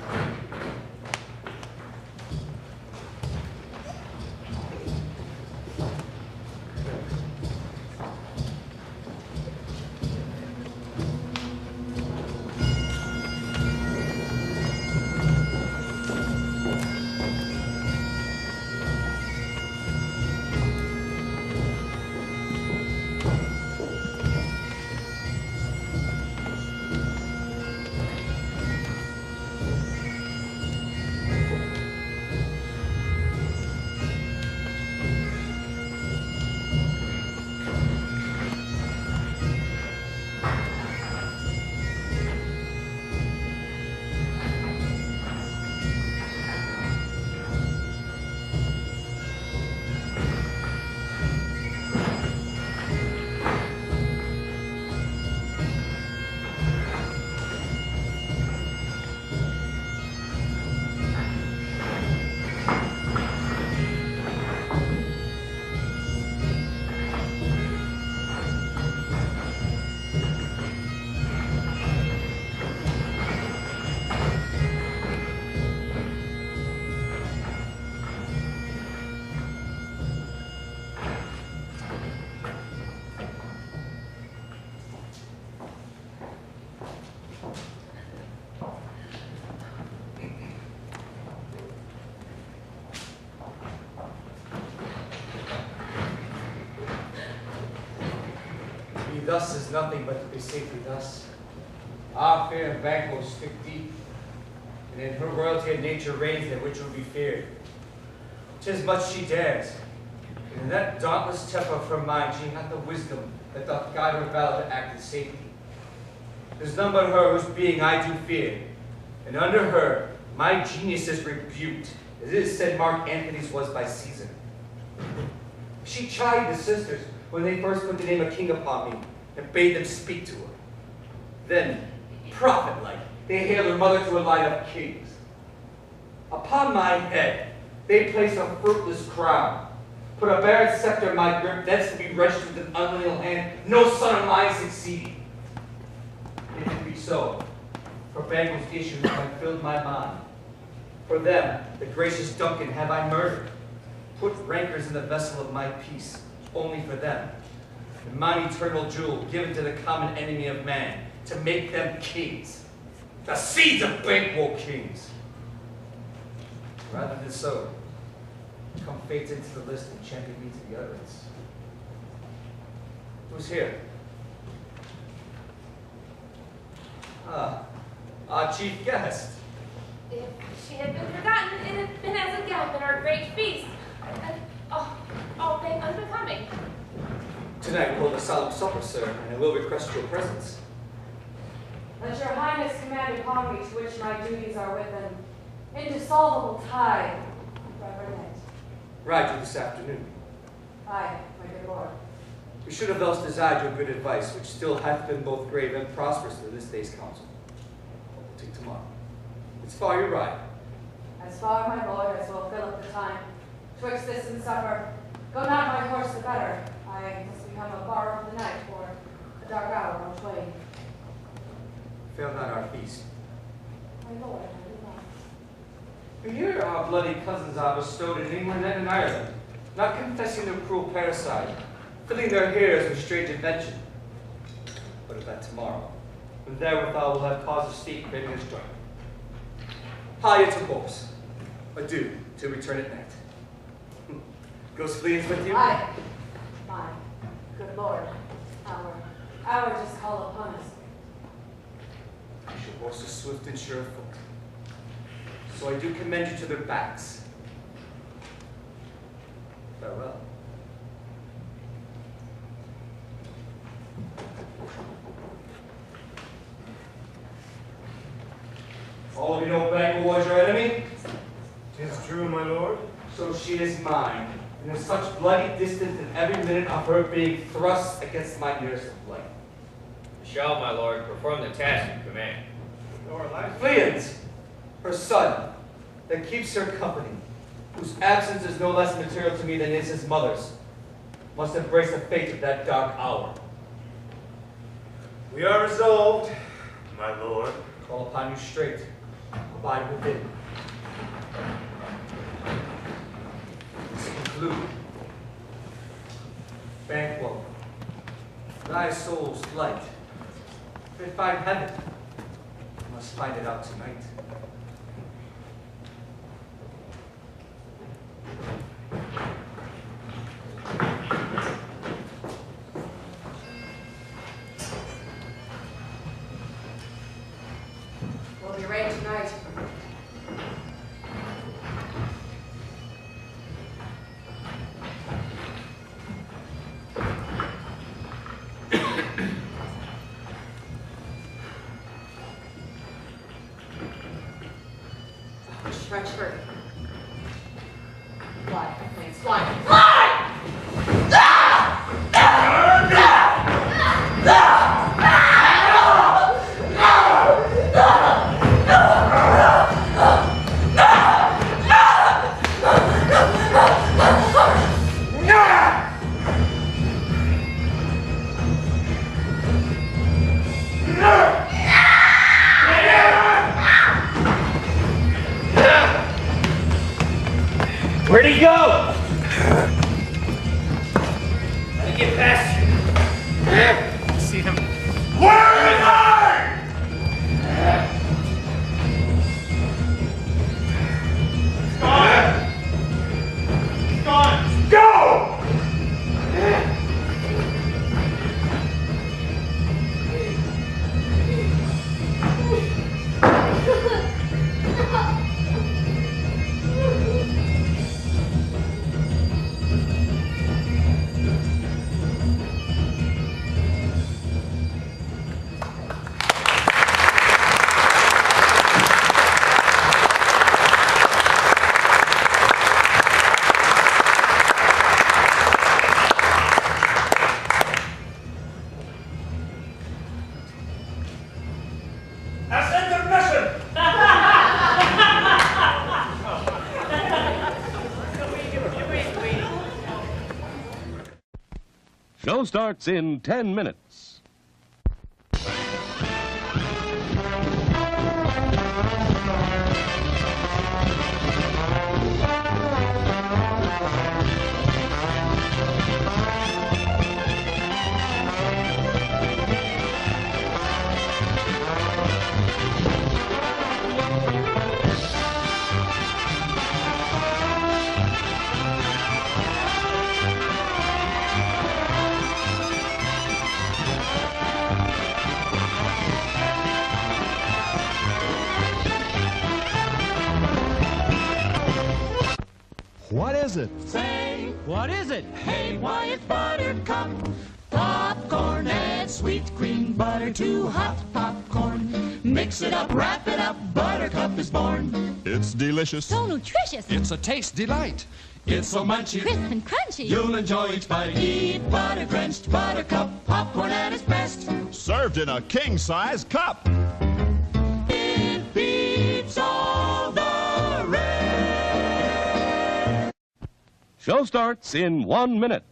Thus is nothing but to be safely thus. Our fear and banquet stick deep, and in her royalty and nature reigns that which will be feared. 'Tis much she dares, and in that dauntless temper of her mind she hath the wisdom that doth guide her valor to act in safety. There's none but her whose being I do fear, and under her my genius is rebuked, as it is said Mark Antony's was by Caesar. She chided the sisters when they first put the name of king upon me, and bade them speak to her. Then, prophet-like, they hailed her mother to a line of kings. Upon my head, they placed a fruitless crown, put a barren scepter in my grip, thence to be wrenched with an unleal hand, no son of mine succeeding. If it be so, for Banquo's issues have filled my mind. For them, the gracious Duncan, have I murdered, put rancors in the vessel of my peace, only for them, and mine eternal jewel given to the common enemy of man, to make them kings, the seeds of Banquo kings. Rather than so, come fate into the list and champion me to the utterance. Who's here? Our chief guest. If she had been forgotten, it had been as a gallop in our great feast. And, all thing unbecoming. Tonight we hold a solemn supper, sir, and I will request your presence. Let your highness command upon me, to which my duties are with an indissoluble tie, reverend knight. Ride you this afternoon. Aye, my good lord. We should have thus desired your good advice, which still hath been both grave and prosperous for this day's council. We'll take tomorrow. It's far your ride. As far, my lord, as will fill up the time. Twixt this and supper, go not my horse the better. I must become a borrower of the night for a dark hour on twain. Fail not our feast. My lord, I will not. Here our bloody cousins are bestowed in England and in Ireland, not confessing their cruel parricide, filling their hairs with strange invention. But of that tomorrow, when therewithal will have cause of state craving and strife. Hie to horse. Adieu, till return at night. Ghost fleeings with you? Aye, my good lord, our just call upon us. Your horse is swift and sure of foot. So I do commend you to their backs. Farewell. All of you know Banquet was your enemy? 'Tis true, my lord. So she is mine, and in such bloody distance in every minute of her being thrust against my nearest of life. Shall, my lord, perform the task you command. Fleance, her son, that keeps her company, whose absence is no less material to me than is his mother's, must embrace the fate of that dark hour. We are resolved, my lord. Call upon you straight. Abide within. To conclude, Banquet, thy soul's light. If it find heaven, you must find it out tonight. We'll be ready tonight. Stretchford. Fly, please, fly. Fly! Where'd he go? Let me get past you. See him. Where is I? He's gone. Go! Show starts in 10 minutes. What is it? Say, What is it? hey, why it's buttercup. Popcorn, add sweet cream butter to hot popcorn. Mix it up, wrap it up, Buttercup is born. It's delicious. So nutritious. It's a taste delight. It's so munchy, Crisp and crunchy. you'll enjoy each bite. Eat butter-drenched Buttercup, popcorn at its best. Served in a king-size cup. It beats all the rest. Show starts in 1 minute.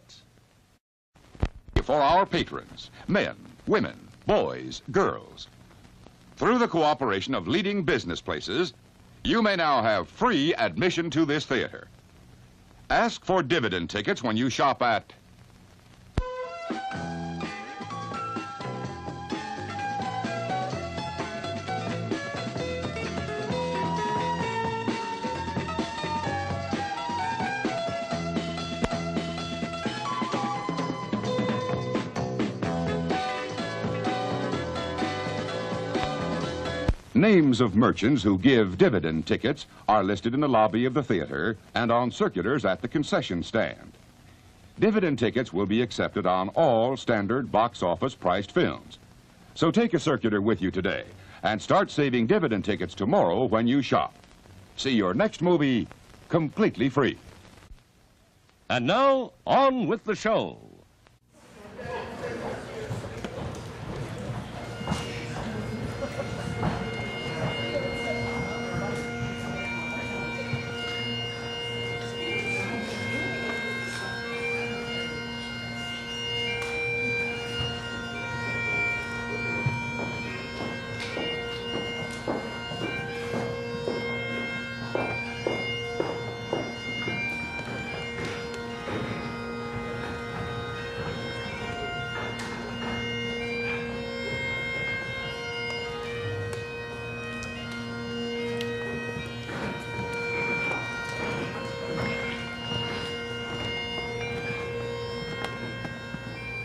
For our patrons, men, women, boys, girls. Through the cooperation of leading business places, you may now have free admission to this theater. Ask for dividend tickets when you shop at Names of merchants who give dividend tickets are listed in the lobby of the theater and on circulars at the concession stand. Dividend tickets will be accepted on all standard box office priced films. So take a circular with you today and start saving dividend tickets tomorrow when you shop. See your next movie completely free. And now, on with the show.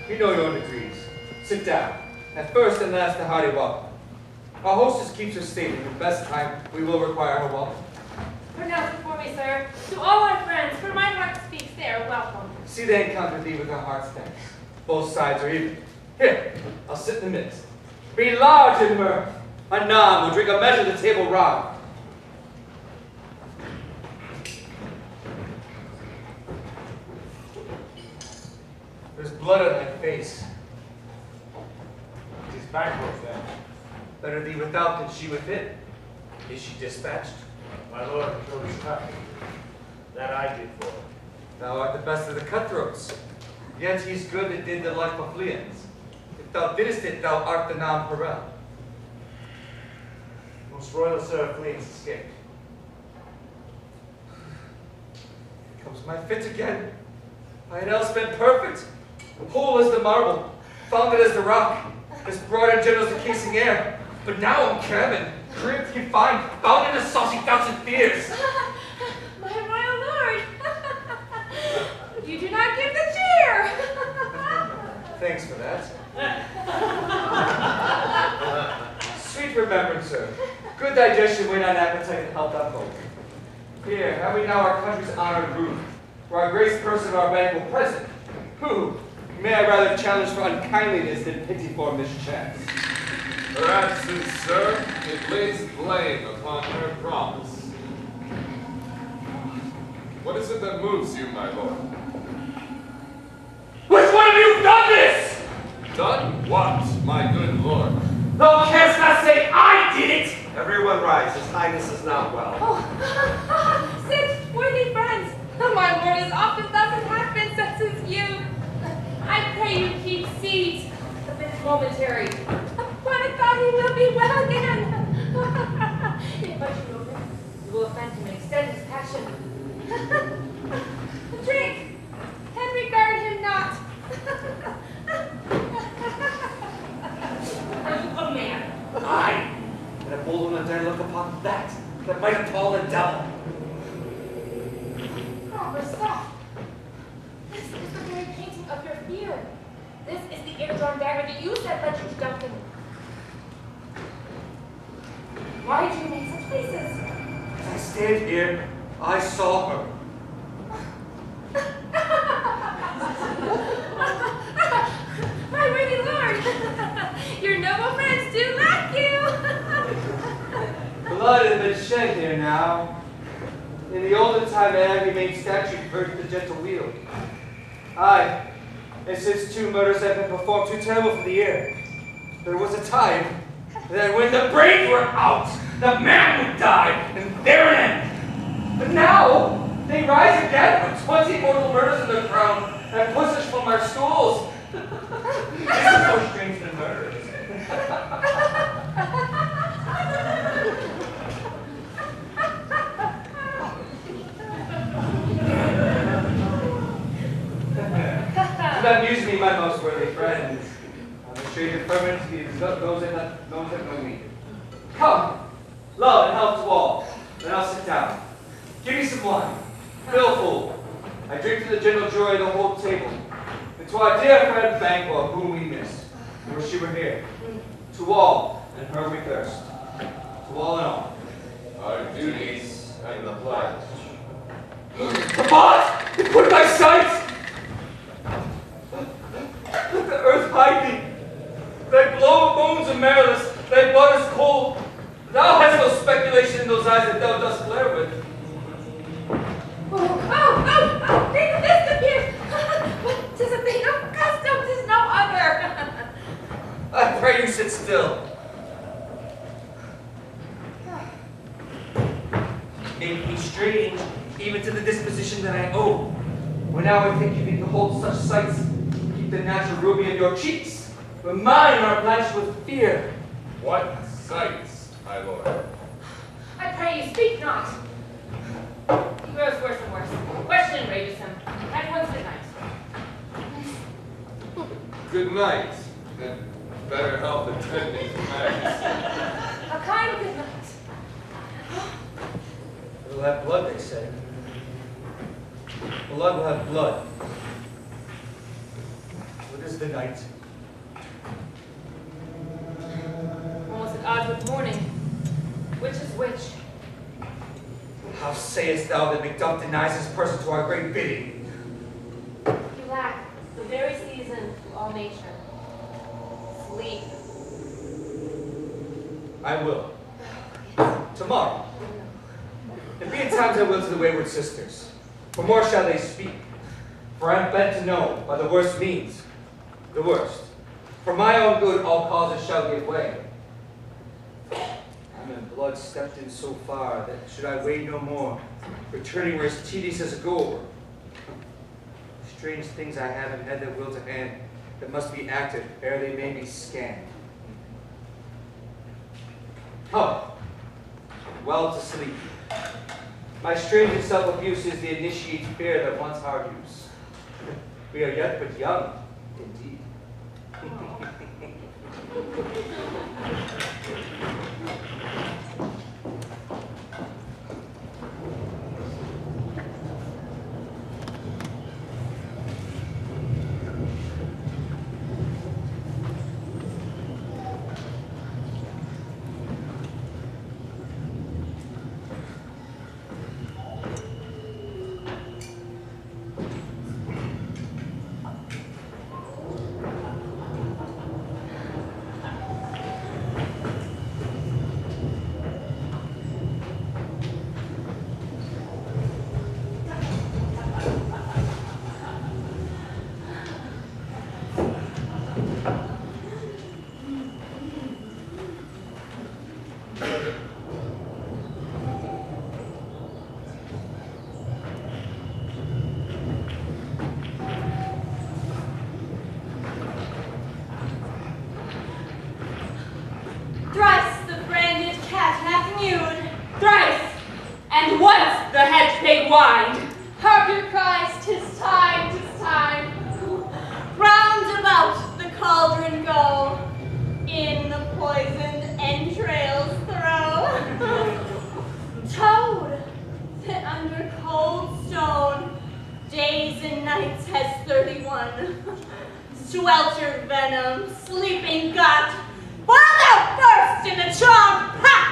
You know your degrees. Sit down. At first and last, a hearty welcome. Our hostess keeps her statement. The best time we will require her welcome. Pronounce it for me, sir. To all our friends, for my heart speaks, they are welcome. See, they encounter thee with our heart's thanks. Both sides are even. Here, I'll sit in the midst. Be large in mirth. Anon, we'll drink a measure the table round. There's blood on thy face. It is banquet then. Better thee without than she within. Is she dispatched? My lord killed his cup. That I did for him. Thou art the best of the cutthroats. Yet he's good that did the life of fleance. If thou didst it, thou art the nonpareil. Most royal sir, fleance escaped. Here comes my fit again. I had else been perfect. Whole as the marble, founded as the rock, as broad and gentle as the casing air. But now I'm cabin, cramped, confined, bound in a saucy thousand fears. My royal lord, you do not give the cheer. Thanks for that. Sweet remembrance, sir. Good digestion, wait on appetite, and health on hope. Here, have we now our country's honored roof, where our grace person of our banquet present, who, may I rather challenge for unkindliness than pity for mischance. Her absence, sir, it lays blame upon her promise. What is it that moves you, my lord? Which one of you done this? Done what, my good lord? Thou canst not say I did it! Everyone rise. His Highness is not well. Sit, worthy friends. My lord has often thus and hath been so since youth. I pray you keep seat. The fit is momentary. But I thought he will be well again. But you will offend him and extend his passion. Drink, and regard him not. Are you a man? Aye, and a bold one dare look upon that might appall the devil. Stop. This is the very painting of your fear. This is the ear-drawn dagger that you said led you to Duncan. Why do you make such faces? As I stand here, I saw her. My worthy lord, your noble friends do lack you. Blood has been shed here now. In the olden time, an humane statute purged the gentle wheel. Aye, and since 2 murders have been performed too terrible for the ear, there was a time that when the brains were out, the man would die, and there an end. But now, they rise again with 20 mortal murders in their crown, and push us from our stools. This is more strange than murder. Do not amuse me, my most worthy friends. I'm a stranger permanent to those that know me. Come, love and health to all. Then I'll sit down. Give me some wine. Fill full. I drink to the general joy of the whole table. And to our dear friend Banquet, whom we miss, were she were here. To all, and her we thirst. To all and all. Our duties and the pledge. Abot! It put my sight! Let the earth hide thee. Thy blow of bones are marrowless, thy blood is cold. Thou hast no speculation in those eyes that thou dost glare with. Oh, think of this appears. But 'tis a thing of custom, 'tis no other. I pray you sit still. Make me strange, even to the disposition that I owe. When now I think you need to hold such sights, keep the natural ruby in your cheeks, but mine are blanched with fear. What sights, my lord? I pray you speak not. He grows worse and worse. Question rages him. At once good night. Good night, and better health attending to matters. A kind good night. We'll have blood, they say. Blood will have blood. What is the night? Almost at odds with morning. Which is which? How sayest thou that Macduff denies his person to our great bidding? You lack the very season to all nature. Sleep. I will. Tomorrow. And be at times I will to the wayward sisters. For more shall they speak. For I am bent to know, by the worst means, the worst. For my own good all causes shall give way. I'm in blood stepped in so far that should I wait no more, returning were as tedious as a go-over. Strange things I have in head that will to hand, that must be acted ere they may be scanned. Oh, well to sleep. My strange self-abuse is the initiate fear that wants our use. We are yet but young, indeed. Wind. Harker cries, 'tis time, 'tis time. Round about the cauldron go, in the poisoned entrails throw. Toad, that under cold stone, days and nights has 31. Swelter venom, sleeping gut, while thou burst in the charmed pat.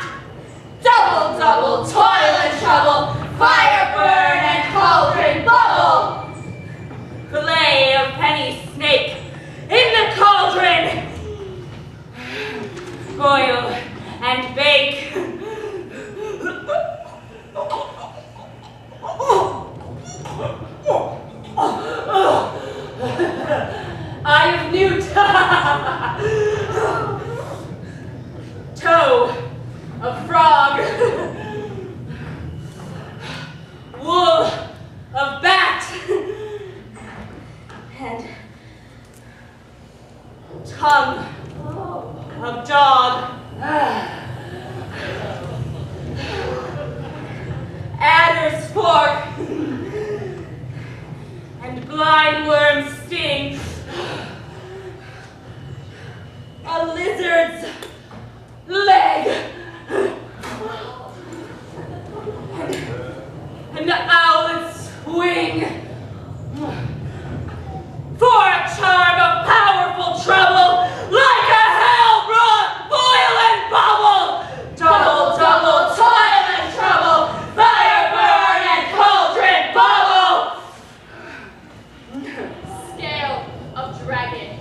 Double, toil and trouble, fire burn and cauldron bubble. Fillet of penny snake in the cauldron. Boil and bake. and the owlet's wing. For a charm of powerful trouble, like a hell-brought boil and bubble. Double, double, toil and trouble, fire burn and cauldron bubble. Scale of dragon,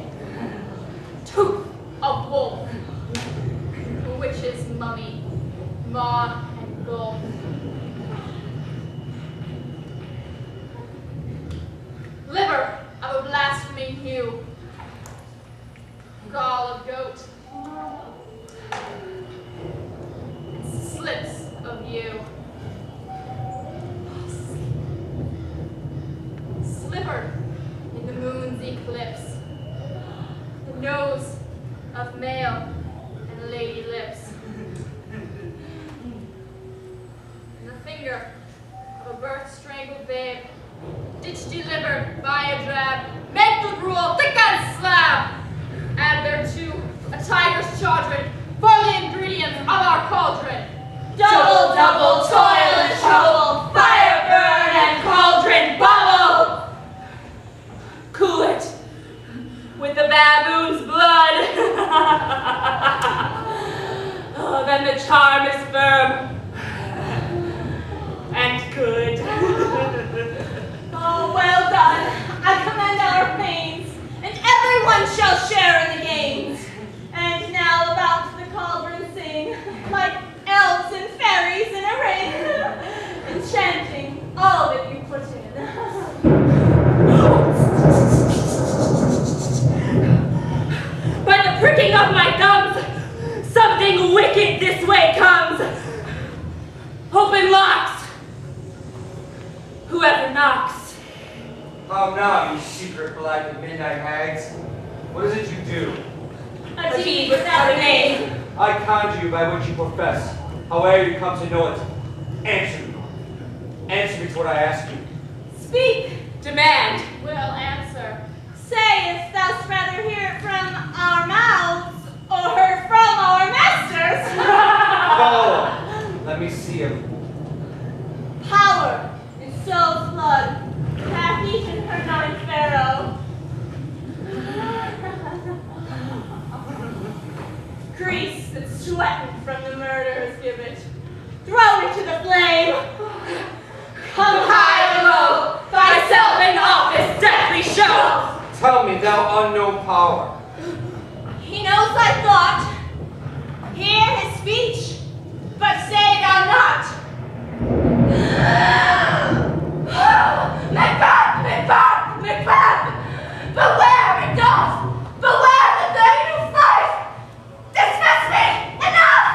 tooth of wolf, witch's mummy, maw and gulf. Liver of a blaspheming hue, gall of goat, slips of you, slivered in the moon's eclipse, the nose of male and lady lips, and the finger of a birth-strangled babe, ditch delivered by a drab, make the gruel thick and slab, add thereto a tiger's children for the ingredients of our cauldron. Double, double, toil and trouble, fire burn and cauldron bubble. Cool it with the baboon's blood. Oh, then the charm is firm and good. Oh, well done. I commend our pains, and everyone shall share in the gains. And now about the cauldron sing, like elves and fairies in a ring, enchanting all that you put in. By the pricking of my thumbs, something wicked this way comes. Open locks. Whoever knocks. How now, you secret black and midnight hags? What is it you do? A deed without a name. I conjure you by what you profess. However you come to know it, answer me. Answer me to what I ask you. Speak. Demand. Will answer. Sayest thou rather hear it from our mouths or heard from our masters? Follow. Let me see him. Power in soul's blood hath eaten her ninth pharaoh. Grease that's sweating from the murderer's gibbet. Throw it to the flame. Come high or low, thyself in office deathly show. Tell me, thou unknown power. He knows thy thought. Hear his speech, but say thou not. Macbeth! Macbeth! Macbeth! Beware, Macduff! Beware the thing you fight! Dismiss me! Enough!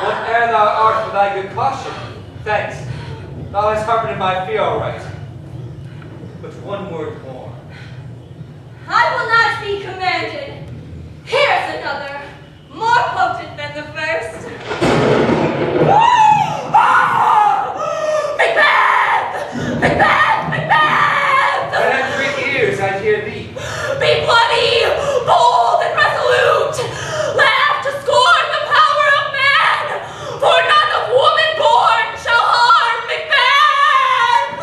Whate'er thou art for thy good caution, thanks. Thou hast harpened my fear all right. But one word more. I will not be commanded. Here's another, more potent than the first. Macbeth! Macbeth! Macbeth! When at great ears I hear thee. Be bloody, bold, and resolute. Laugh to scorn the power of man, for none of woman born shall harm Macbeth.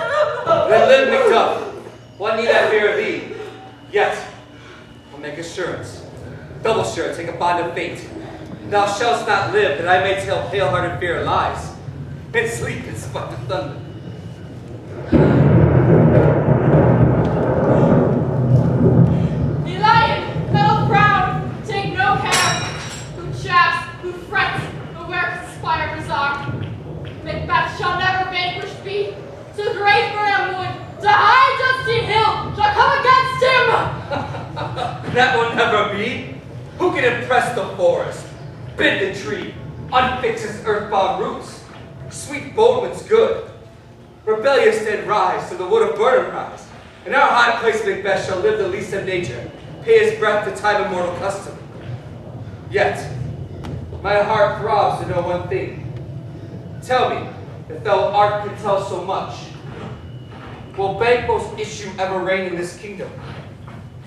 Then live, Macduff. What need I fear of thee? Yet, I'll make assurance. Double sure, take a bond of fate. Thou shalt not live, that I may tell pale-hearted fear lies, and sleep in spite of thunder. The lion, fellow proud, take no care. Who chafes, who frets, who works aspire bizarre. Macbeth shall never vanquish be. To great Bramwood, to high dusty hill, shall come against him. That will never be. Who can impress the forest? Bid the tree, unfix its earthbound roots. Sweet Bodewin's good. Rebellious then rise to the wood of Burnham rise. In our high place Macbeth shall live the least of nature, pay his breath to time immortal custom. Yet, my heart throbs to know one thing. Tell me, if thou art can tell so much, will Banquo's issue ever reign in this kingdom?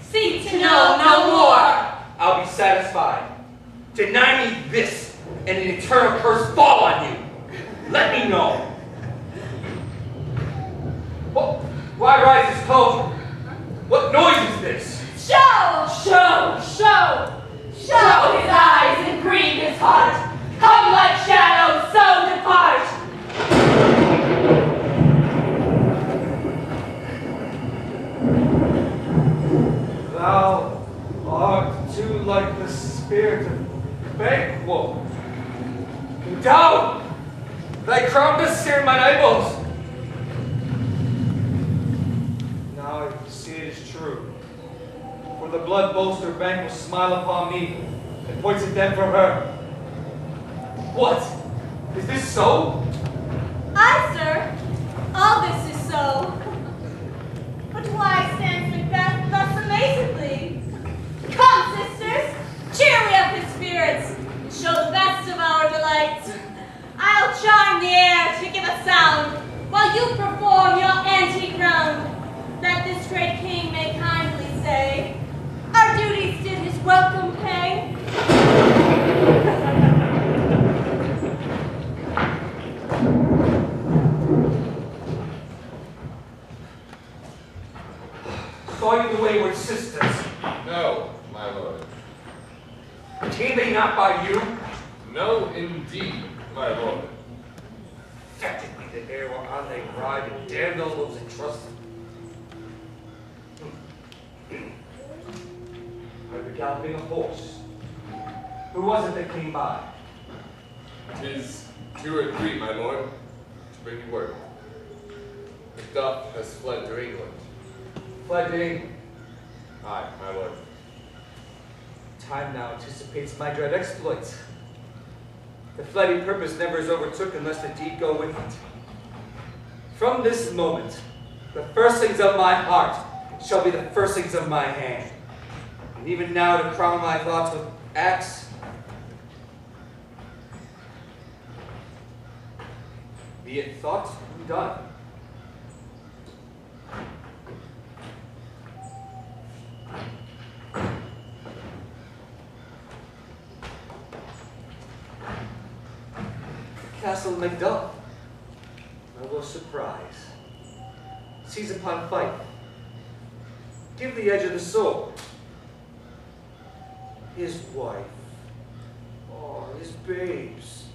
Seek to know no more. I'll be satisfied. Deny me this, and an eternal curse fall on you. Let me know. must sear mine eyeballs. Now I see it is true. For the blood bolster bank will smile upon me and points at them for her. What? Is this so? Aye, sir. All this is so. But why stands Macbeth thus amazingly? Come, sisters, cheer we up his spirits, and show the best of our delights. I'll charm the air to give a sound, while you perform your antique round, that this great king may kindly say, our duties did his welcome pay. Saw you the wayward sisters? No, my lord. Came they not by you? No, indeed, my lord. Affected me the air whereon they ride, and damned all those entrusted. I heard the galloping of horse. Who was it that came by? 'Tis 2 or 3, my lord, to bring you word. Macduff has fled to England. Fled to England. Aye, my lord. Time now anticipates my dread exploits. The flighty purpose never is overtook unless the deed go with it. From this moment, the firstings of my heart shall be the firstings of my hand. And even now to crown my thoughts with acts, be it thought and done. Castle Macduff, I will surprise. Seize upon fight. Give the edge of the sword. His wife, oh, his babes,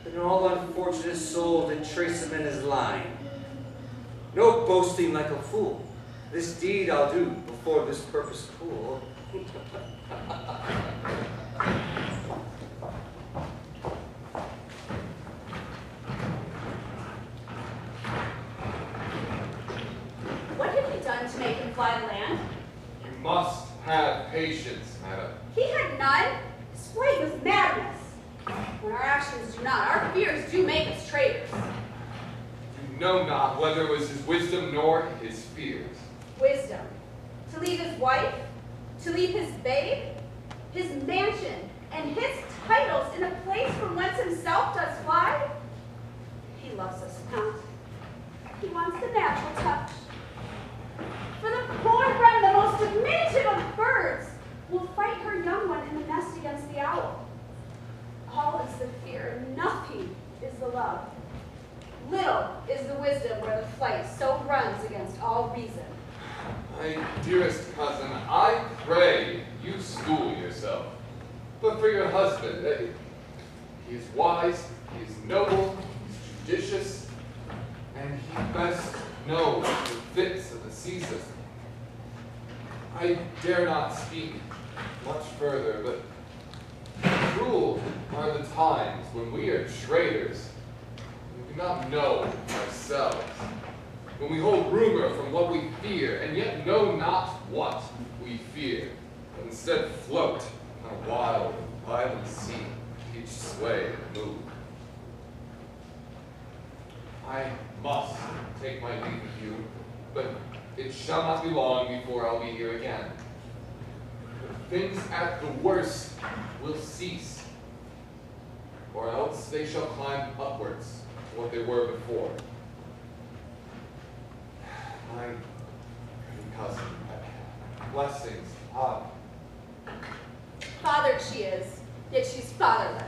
and all unfortunate souls that trace him in his line. No boasting like a fool. This deed I'll do before this purpose cool. What have you done to make him fly the land? You must have patience, madam. He had none. His flight was madness. When our actions do not, our fears do make us traitors. You know not whether it was his wisdom nor his fears. Wisdom. To leave his wife, to leave his babe, his mansion, and his titles in a place from whence himself does fly. He loves us not. He wants the natural touch. For the poor wren, the most diminutive of birds, will fight her young one in the nest against the owl. All is the fear, nothing is the love. Little is the wisdom where the flight so runs against all reason. My dearest cousin, I pray you school yourself. But for your husband, he is wise, he is noble, he is judicious, and he best knows the fits of the season. I dare not speak much further, but cruel are the times when we are traitors. We do not know ourselves. When we hold rumor from what we fear, and yet know not what we fear, but instead float on a wild and violent sea, each sway and move. I must take my leave of you, but it shall not be long before I'll be here again. Things at the worst will cease, or else they shall climb upwards to what they were before. My cousin, blessings upon. Fathered she is, yet she's fatherless.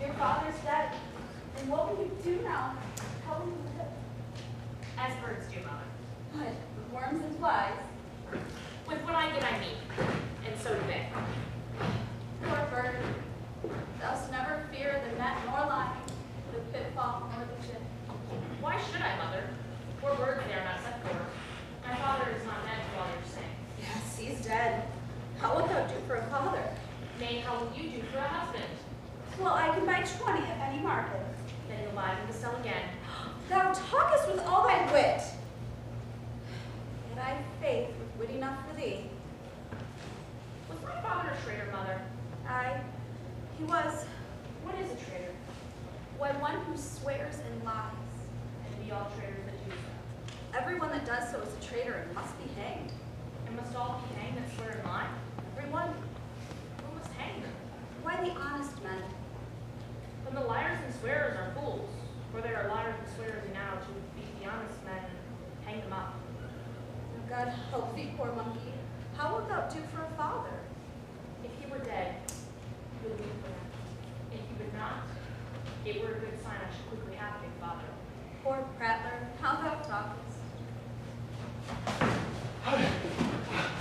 Your father's dead, and what will you do now? How will you live? As birds do, Mother. What, with worms and flies? With what I get, I meet, and so do they. Poor bird, thou'st never fear the net nor line, the pitfall nor the chip. Why should I, Mother? Poor birds they are not set for. How wilt thou do for a father? Nay, how will you do for a husband? Well, I can buy 20 at any market. Then you'll buy them to sell again. Thou talkest with all thy wit. Yet I have faith with wit enough for thee. Was my father a traitor, mother? Aye, he was. What is a traitor? Why, one who swears and lies. And be all traitors that do so. Everyone that does so is a traitor and must be hanged. And must all be hanged that swear and lie? Everyone. Who must hang them? Why, the honest men. Then the liars and swearers are fools, for there are liars and swearers enow to beat the honest men and hang them up. Oh, God help thee, poor monkey. How wilt thou do for a father? If he were dead, you would weep for him. If he would not, it were a good sign I should quickly have a father. Poor prattler, how thou talkest. I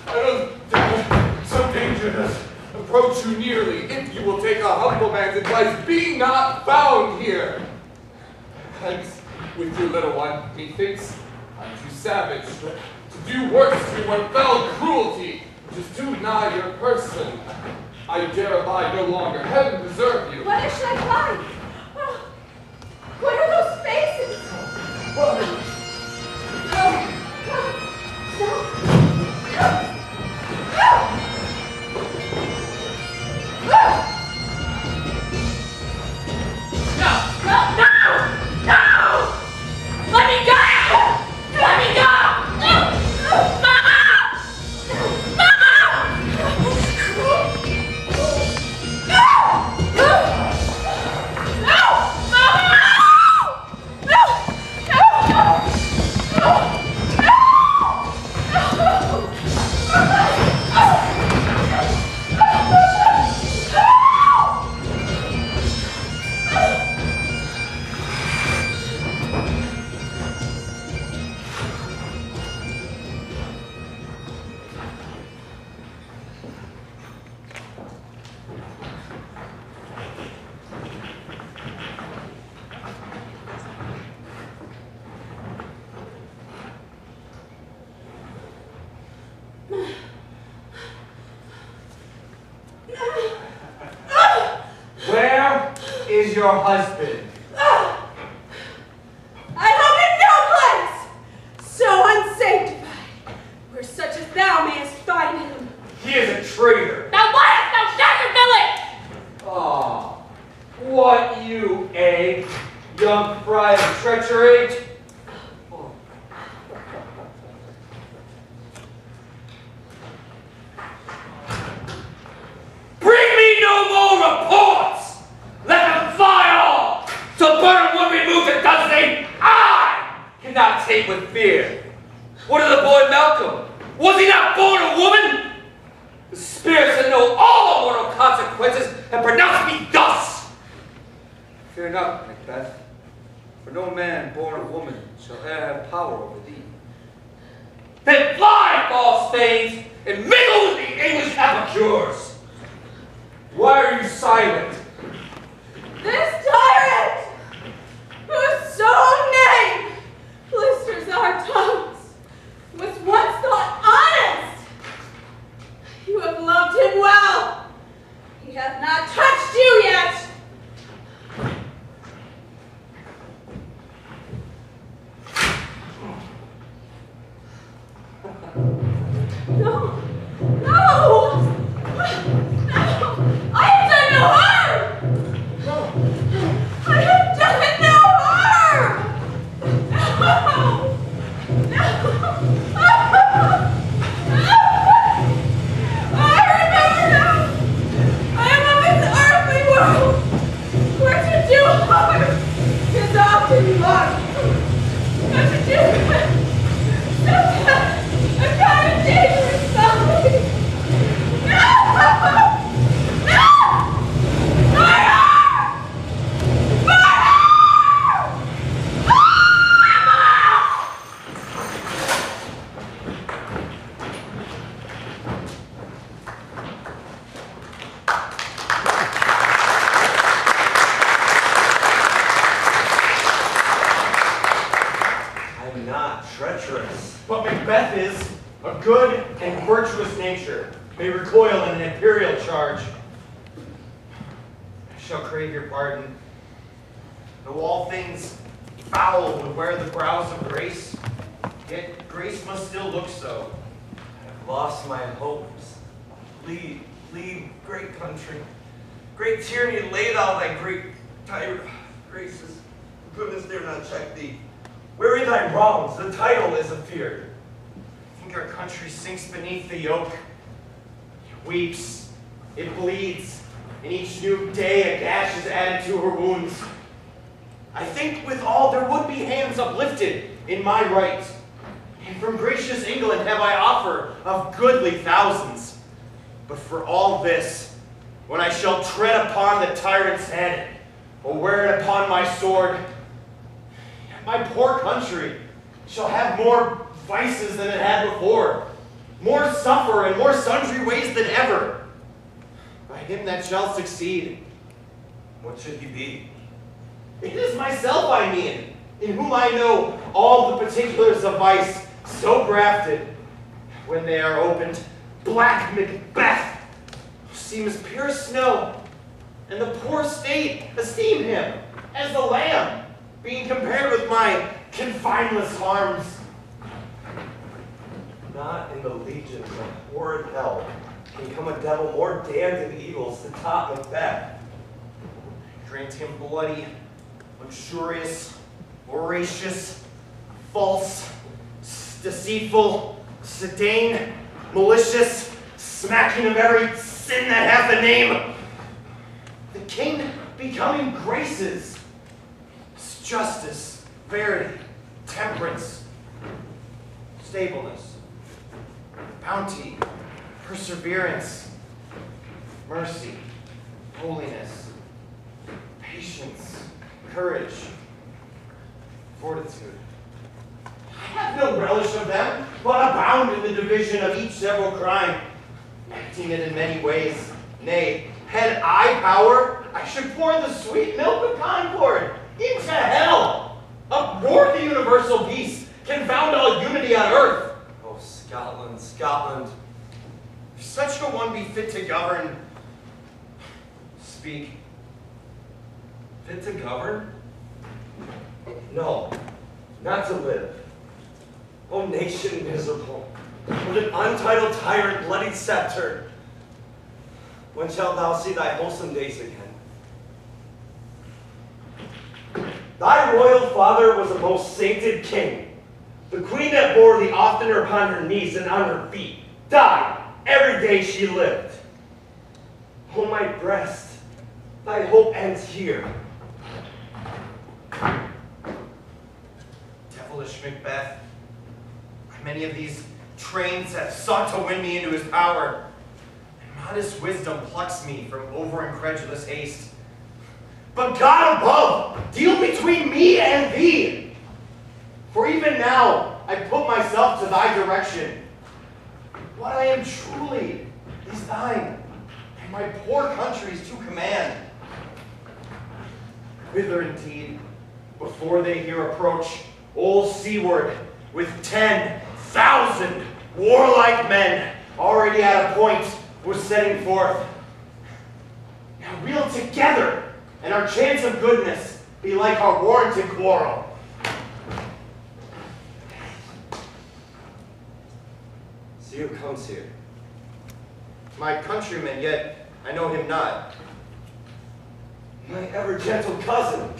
don't think some danger does approach you nearly, if you will take a humble man's advice. Be not found here. Hence, with your little one, methinks I'm too savage to do worse to what fell cruelty, which is too nigh your person. I dare abide no longer. Heaven preserve you. Whether should I fly? Oh, what are those faces? Let me go! Let me go! Mama! Mama! Where is your husband? I hope in no place so unsanctified, where such as thou mayest find him. He is a traitor. Thou liest, thou shattered village! Ah, what you, young fry of treachery? Bring me no more reports! Let them fly all! So burn one removed and does say, I cannot take with fear. What of the boy Malcolm? Was he not born a woman? The spirits that know all mortal consequences have pronounced me thus. Fear not, Macbeth, for no man born of woman shall e'er have power over thee. Then fly, false fanes, and mingle with the English epicures. Why are you silent? This tyrant, whose sole name blisters our tongues, was once thought honest. You have loved him well. He hath not touched you yet. No, no, no. I have done no harm! I have done no harm! No! I remember now! I am of this earthly world, where to do harm is often love. But to do a kind of dangerous folly. No! I'm not treacherous, but Macbeth is a good and virtuous nature. may recoil in an imperial charge. I shall crave your pardon. Though all things foul would wear the brows of grace, yet grace must still look so. I have lost my hopes. Lead, great country. Great tyranny, lay thou thy great tyrant graces. Goodness dare not check thee. Weary thy wrongs, the title is afeard. I think our country sinks beneath the yoke. It weeps, it bleeds, and each new day a gash is added to her wounds. I think with all there would be hands uplifted in my right, and from gracious England have I offer of goodly thousands. But for all this, when I shall tread upon the tyrant's head, or wear it upon my sword, my poor country shall have more vices than it had before, more suffer and more sundry ways than ever. By him that shall succeed. What should he be? It is myself I mean, in whom I know all the particulars of vice, so grafted, when they are opened, black Macbeth seems pure snow, and the poor state esteem him as the lamb, being compared with my confineless harms. Not in the legions of horrid hell can come a devil more damned in evils to top Macbeth. Grant him bloody, luxurious, voracious, false, deceitful, sedane, malicious, smacking of every sin that hath a name. The king becoming graces, justice, verity, temperance, stableness, bounty, perseverance, mercy, holiness, patience, courage, fortitude. I have no relish of them, but abound in the division of each several crime, acting it in many ways. Nay, had I power, I should pour the sweet milk of concord into hell, uproar the universal peace, confound all unity on earth. Oh, Scotland, Scotland. If such a one be fit to govern, speak. Fit to govern? No, not to live. O nation miserable, with an untitled tyrant bloodied scepter, when shalt thou see thy wholesome days again? Thy royal father was a most sainted king. The queen that bore thee oftener upon her knees and on her feet died every day she lived. O my breast, thy hope ends here. Devilish Macbeth, many of these trains have sought to win me into his power, and modest wisdom plucks me from over-incredulous haste. But God above, deal between me and thee. For even now, I put myself to thy direction. What I am truly is thine, and my poor country's to command. Whither indeed, before they here approach, old seaward, with 10,000 warlike men already at a point, was setting forth. Now reel together, and our chance of goodness be like our warranted quarrel. See who comes here. My countryman, yet I know him not. My ever gentle cousin.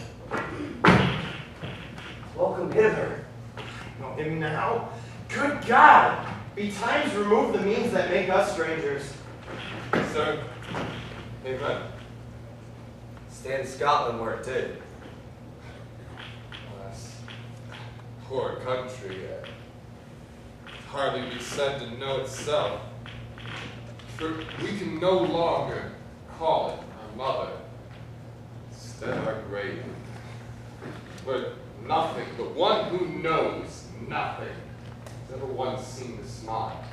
Welcome hither. I know him now. Good God! Betimes remove the means that make us strangers. Sir, amen. Stand Scotland where it did. Alas, poor country, hardly be said to know itself. For we can no longer call it our mother, instead our grave. But nothing, the one who knows nothing, has ever once seen the smile.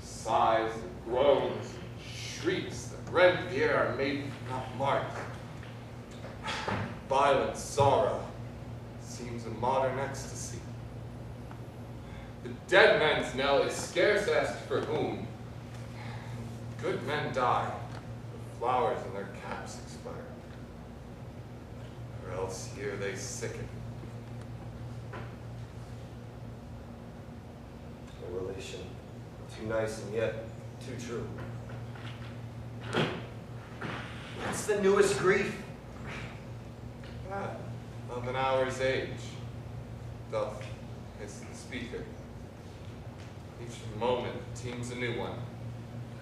The sighs, the groans, shrieks that rend the air are made not marked. Violent sorrow seems a modern ecstasy. The dead man's knell is scarce asked for whom, Good men die. The flowers in their caps expire. Or else here they sicken. A relation, too nice and yet too true. What's the newest grief? That of an hour's age, doth hiss the speaker. Each moment teems a new one.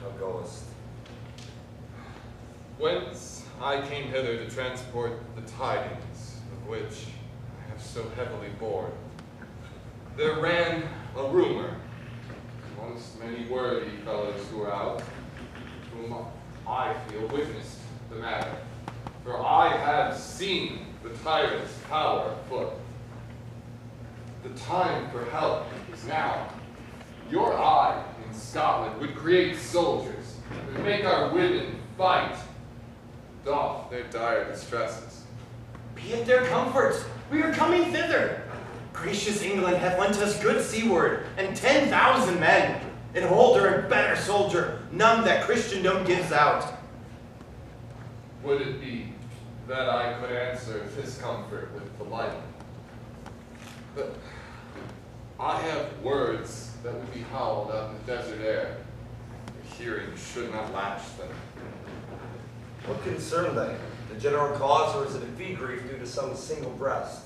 How goest? Whence I came hither to transport the tidings of which I have so heavily borne. There ran a rumor amongst many worthy fellows who are out, whom I feel witnessed the matter. For I have seen the tyrant's power afoot. The time for help is now. Your eye in Scotland would create soldiers, would make our women fight, doff their dire distresses. Be it their comforts, we are coming thither. Gracious England hath lent us good seaward, and 10,000 men, an older and better soldier, none that Christendom gives out. Would it be that I could answer this comfort with the like? But I have words that would be howled out in the desert air. Your hearing should not latch them. What concern they? The general cause, or is it a fee grief due to some single breast?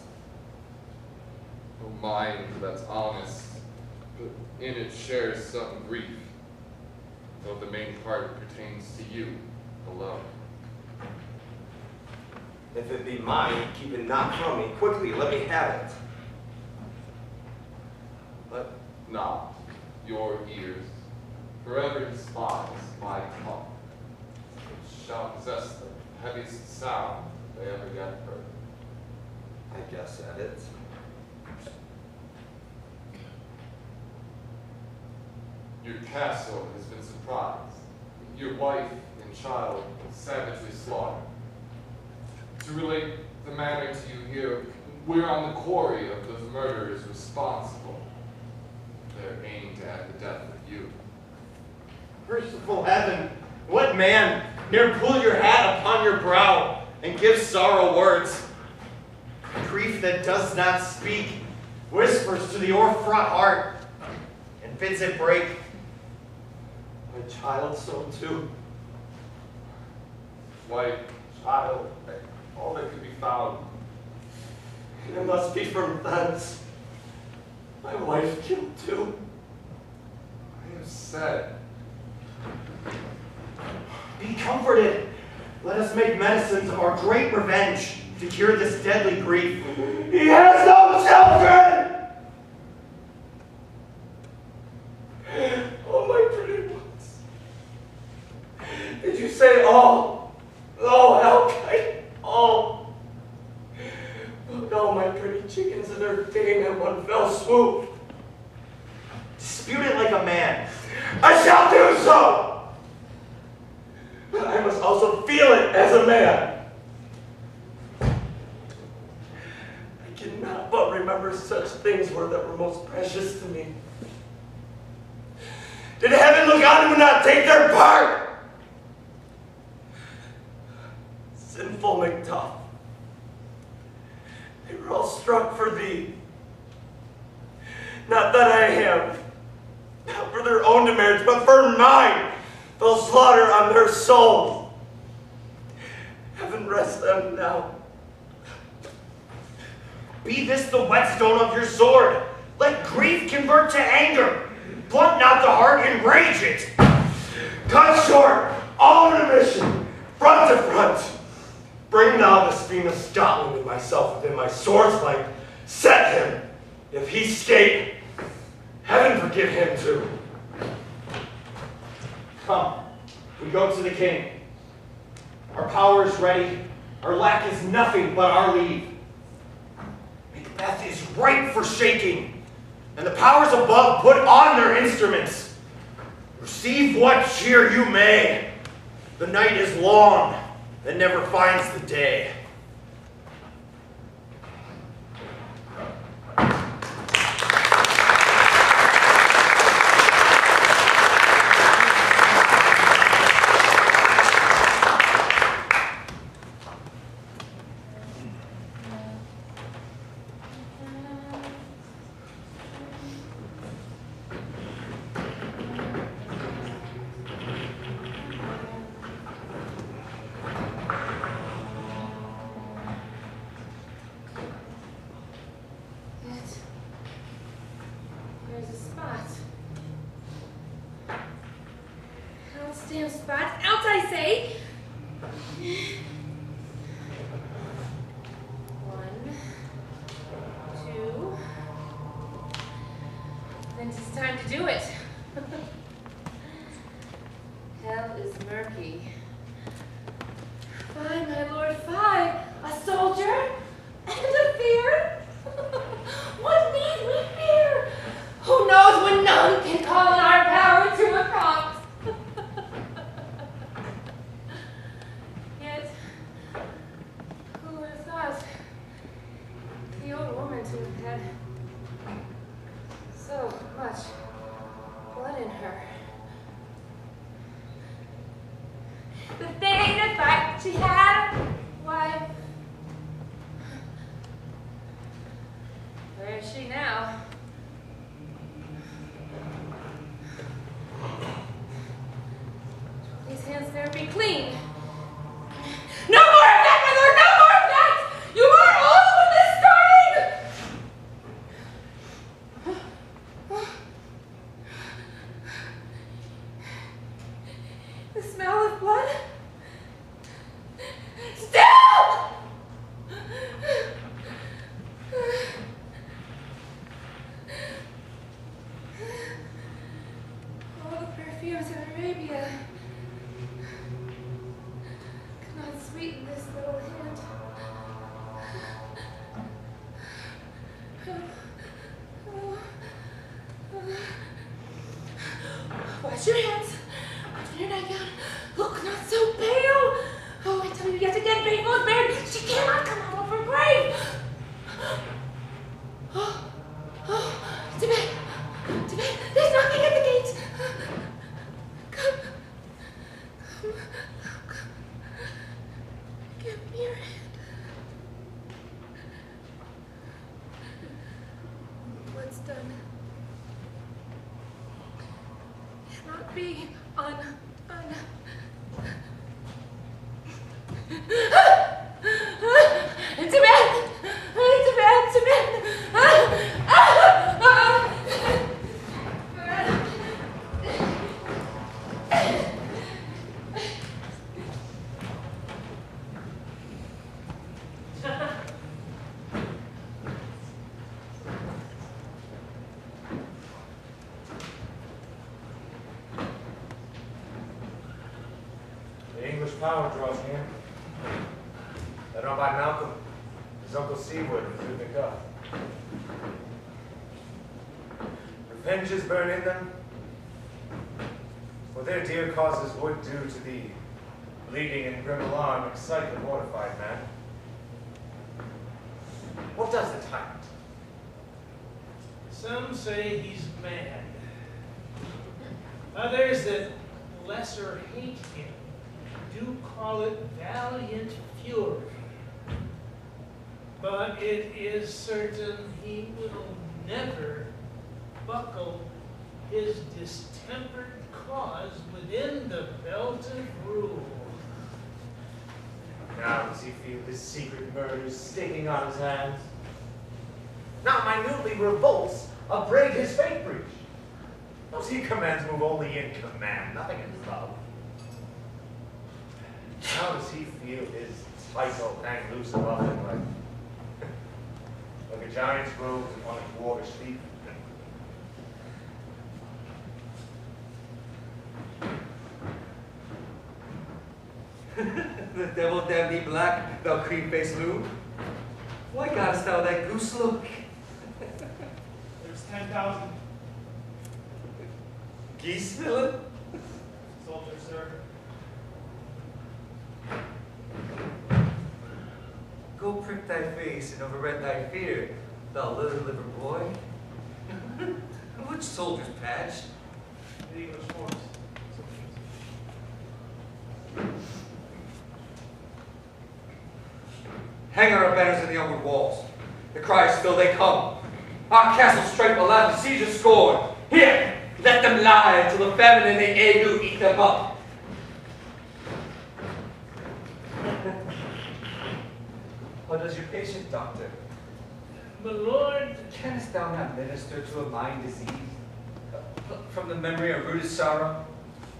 A mind that's honest, but in it shares some grief, though the main part pertains to you alone. If it be mine, keep it not from me. Quickly, let me have it. Let not your ears forever despise my tongue, which shall possess the heaviest sound they ever yet heard. I guess at it. Your castle has been surprised, your wife and child savagely slaughtered. To relate the matter to you here, we're on the quarry of those murderers responsible. They're aimed at the death of you. Merciful heaven, what man dare pull your hat upon your brow and give sorrow words? Grief that does not speak whispers to the o'erfraught heart and bids it break. My child so too. Wife, Child, all that could be found. And it must be from thence. My wife killed too. I have said. Be comforted. Let us make medicines of our great revenge to cure this deadly grief. He has no children! Oh, my pretty ones. Did you say all? Oh, Hellkite, all. Look, all my pretty chickens and their dame at one fell swoop. Dispute it like a man. I shall do so! But I must also feel it as a man. I cannot but remember such things were that were most precious to me. Did heaven look on and would not take their part? Sinful Macduff. They were all struck for thee. Not that I am, not for their own demerits, but for mine. They'll slaughter on their souls. Heaven rest them now. Be this the whetstone of your sword. Let grief convert to anger. Blunt not the heart, enrage it. Cut short all intermission, front to front. Bring thou the stream of Scotland and myself within my sword's length. Set him. If he scape, heaven forgive him too. Come, we go to the king. Our power is ready. Our lack is nothing but our leave. Macbeth is ripe for shaking, and the powers above put on their instruments. Receive what cheer you may. The night is long and never finds the day. damn spot. Out, I say! 1, 2. Then it's time to do it. Hell is murky. Fie, my lord, fie! A soldier? And a fear? What need we fear? Who knows when none can call on our power to account? Yet, who would have thought the old woman to have had so much blood in her? The fated fight she had a wife. Where is she now? These hands never be clean. No more of that, my lord! No more of that! You are all with this starting! The smell of blood? Still! All the perfumes of Arabia cannot sweeten this little hand. Wash your hands. Put on your nightgown. Look not so pale. Oh, I tell you yet again, Babel is buried. She cannot come out of her grave. To bed. To bed. There's knocking at the gate. Come. Come. Come. Give me your hand. What's done cannot be undone. To bed! To bed! To bed! The English power draws near. Led on by Malcolm, his uncle Seawood, and through Macduff. Revenges burn in them, for their dear causes would do to thee, bleeding and grim alarm, excite the mortified man. What does the tyrant? Some say he's mad. Others that lesser hate him do call it valiant fury. But it is certain he will never buckle his distempered cause within the belt of rule. Now does he feel his secret murders sticking on his hands? Now minutely revolts, upbraid his fate breach. Those he commands move only in command, nothing in love. How does he feel his title hang loose above him like a giant's robes upon a dwarfish sleep? The devil damn thee black, thou cream-faced loon. Why gottest thou that goose look? There's 10,000. Geese, villain? Soldiers, sir. Go prick thy face and overread thy fear, thou little-livered boy. Which soldier's patch? The English force. Hang our banners in the upward walls. The cries still they come. Our castle strength will laugh the siege of scorn. Here, let them lie till the famine and the ague eat them up. How does your patient, doctor? My lord, Canst thou not minister to a mind diseased from the memory of rooted sorrow?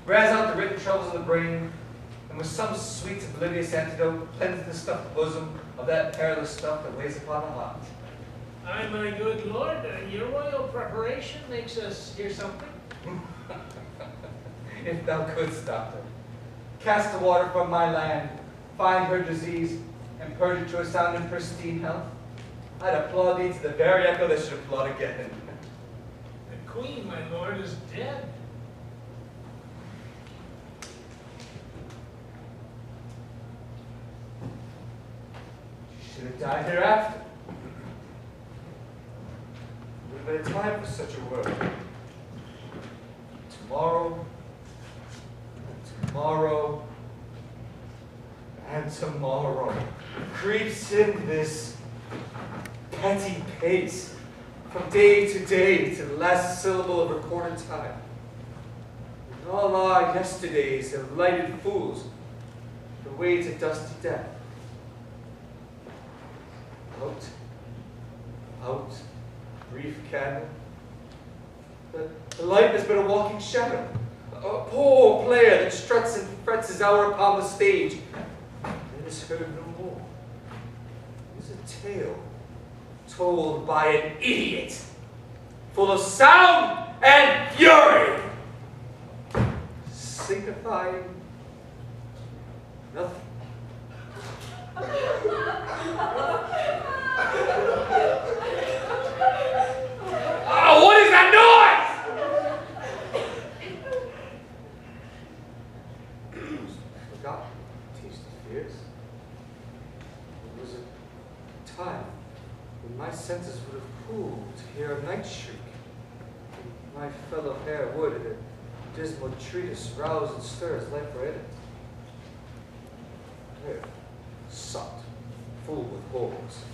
Razz out the written troubles of the brain, and with some sweet oblivious antidote, cleanse the stuffed bosom of that perilous stuff that weighs upon the heart. Aye, my good lord, your royal preparation makes us hear something. If thou couldst, doctor, cast the water from my land, find her disease, and purge it to a sound and pristine health, I'd applaud thee to the very echo that should applaud again. The queen, my lord, is dead. She should have died hereafter. Would have been a time for such a word. Tomorrow, and tomorrow creeps in this petty pace from day to day to the last syllable of recorded time. And all our yesterdays have lighted fools the way to dusty death. Out, brief candle. The life has been a walking shadow, a poor player that struts and frets his hour upon the stage, and is heard no more. It is a tale told by an idiot, full of sound and fury, signifying nothing. Oh, what is that noise? Forgotten, taste of fears. There was a time when my senses would have cooled to hear a night shriek. My fellow pair would, in a dismal treatise, rouse and stir as life were in it. There, sucked, full with holes.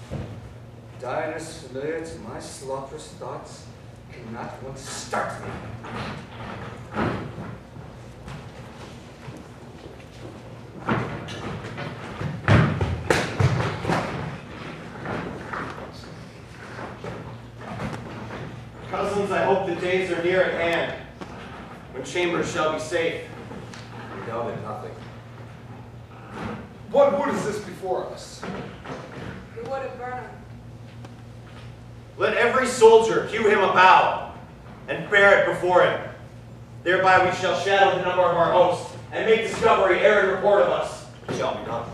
Direness familiar to my slaughterous thoughts cannot once start me. Cousins, I hope the days are near at hand, when chambers shall be safe. We doubted nothing. What wood is this before us? The wood of Burnham. Let every soldier hew him a bough, and bear it before him. Thereby we shall shadow the number of our host, and make discovery ere in report of us. It shall be done.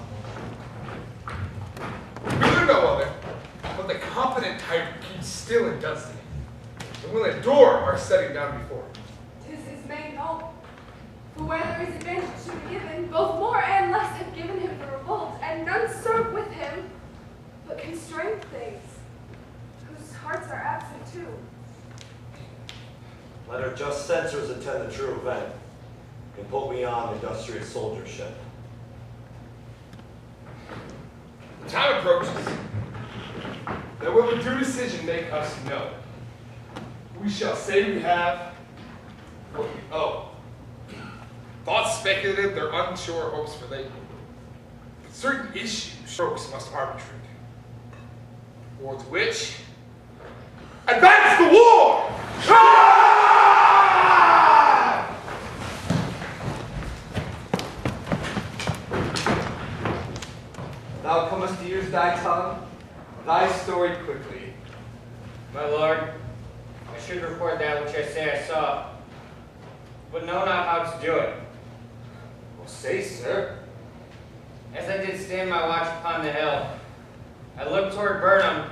We do no other, but the confident tyrant keeps still in destiny, and will endure our setting down before him. 'Tis his main hope. For where there is advantage to be given, both more and less have given him the revolt, and none serve with him, but constrained things, whose hearts are absent too. Let our just censors attend the true event, and put me on industrious soldiership. The time approaches that will a due decision make us know. We shall say we have what we owe. Thoughts speculative, their unsure hopes relate. Certain issues strokes must arbitrate. Towards which, advance the war! Thou comest to use thy tongue, thy story quickly. My lord, I should report that which I say I saw, but know not how to do it. Well, say, sir. As I did stand my watch upon the hill, I looked toward Burnham,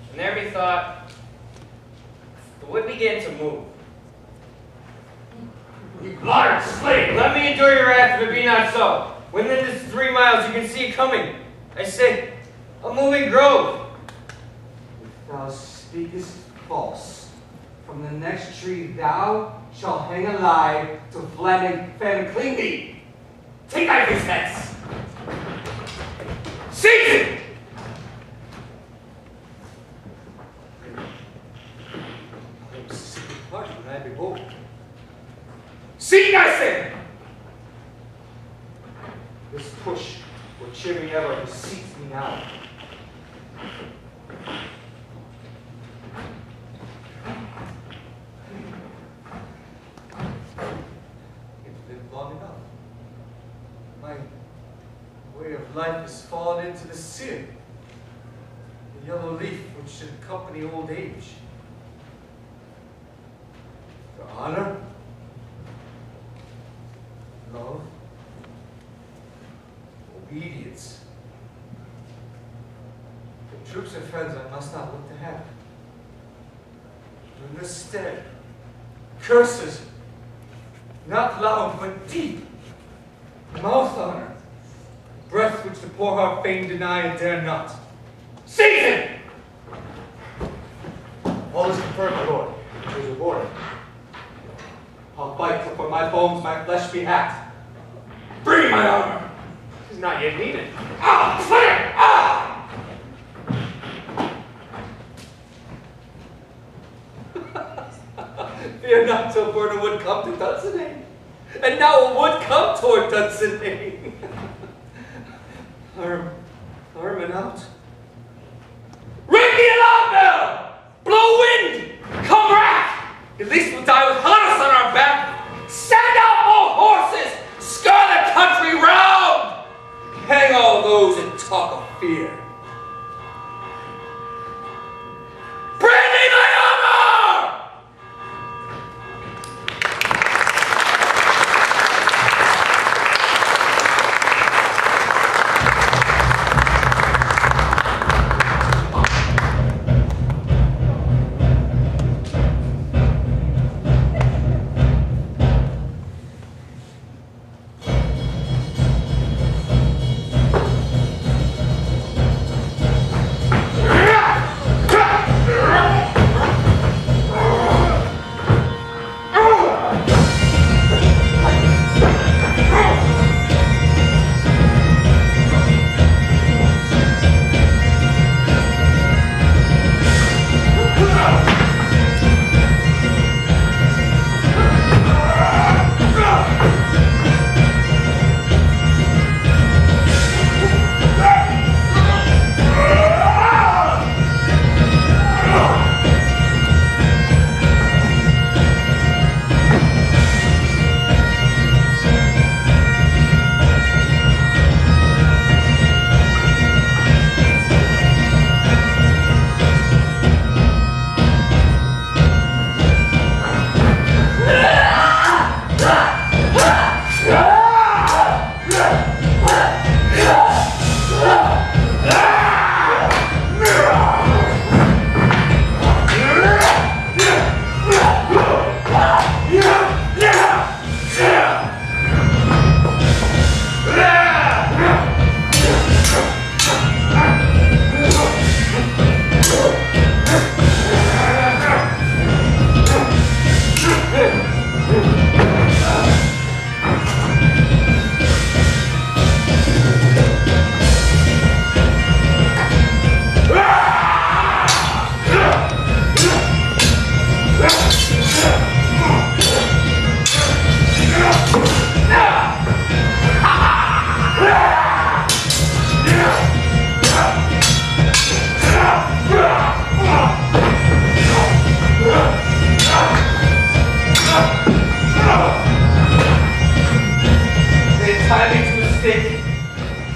and there methought the wood began to move. You slaughtered slave! Let me endure your wrath if it be not so. Within this 3 miles you can see it coming. I say, a moving grove. If thou speakest false, from the next tree thou shalt hang alive to fan and cling thee. Take thy face hence. Seize it! I am secret party when I behold. Seek, I say! This push will cheer me ever who seeks me now. My way of life has fallen into the sin, the yellow leaf which should accompany old age. For honor, love, obedience. The troops and friends I must not look to have. In this stead, curses, not loud but deep, mouth honor, breath which the poor heart fain deny and dare not. Season! All is confirmed, my lord. It is reported. I'll fight till for my bones my flesh be hacked. Bring my armor! It is not yet needed. Ah! Fire! Ah! Fear not till Burnham would come to Dunsinane. And now it would come toward Dunsinane. Arm and out. Ring the alarm bell! Blow wind! Come rack! At least we'll die with harness on our back. Send out more horses! Scour the country round! Hang all those that talk of fear. Bring me my armor!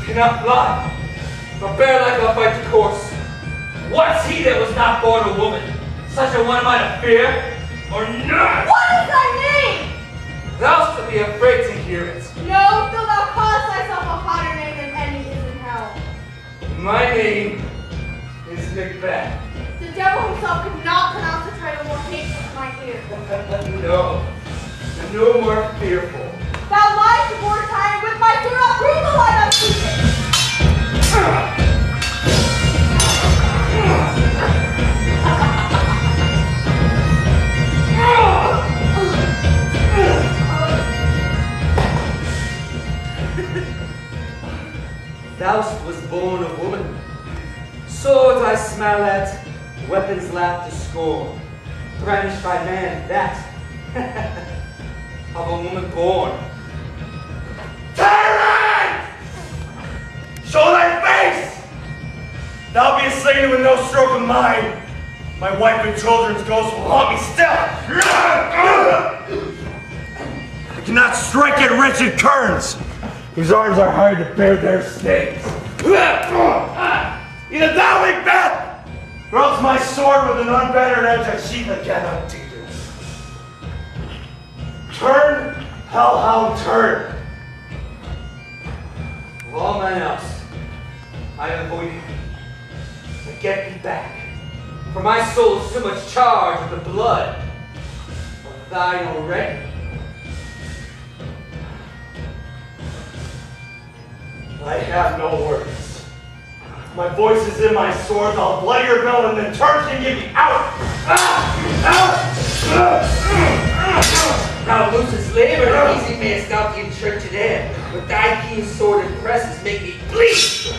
Cannot fly, but bear like a fight to course. What's he that was not born a woman? Such a one am I to fear, or not? What is thy name? Thou'st to be afraid to hear it. No, though thou callest thyself a hotter name than any is in hell. My name is Macbeth. The devil himself could not pronounce the title more hateful to my ear. No more fearful. Thou liest before time, with my sword I'll prove the lie thou speakest. Thou was born a woman. Swords I smile at, weapons laugh to scorn. Brandished by man, that of a woman born. Tyrant! Show thy face! Thou be slain with no stroke of mine. My wife and children's ghosts will haunt me still. I cannot strike at wretched kerns. whose arms are hard to bear their staves. Either thou, Macbeth, or else my sword with an unbattered edge I sheath again unto you. Turn, hellhound, turn. Of all men else, I avoid you. But get me back, for my soul is too much charged with the blood of thine already. I have no words. My voice is in my sword. I'll bloody your villain, then charge and give me out. Thou losest labor, and easy mayest thou be in church in air, but thy keen sword and presses make me bleed.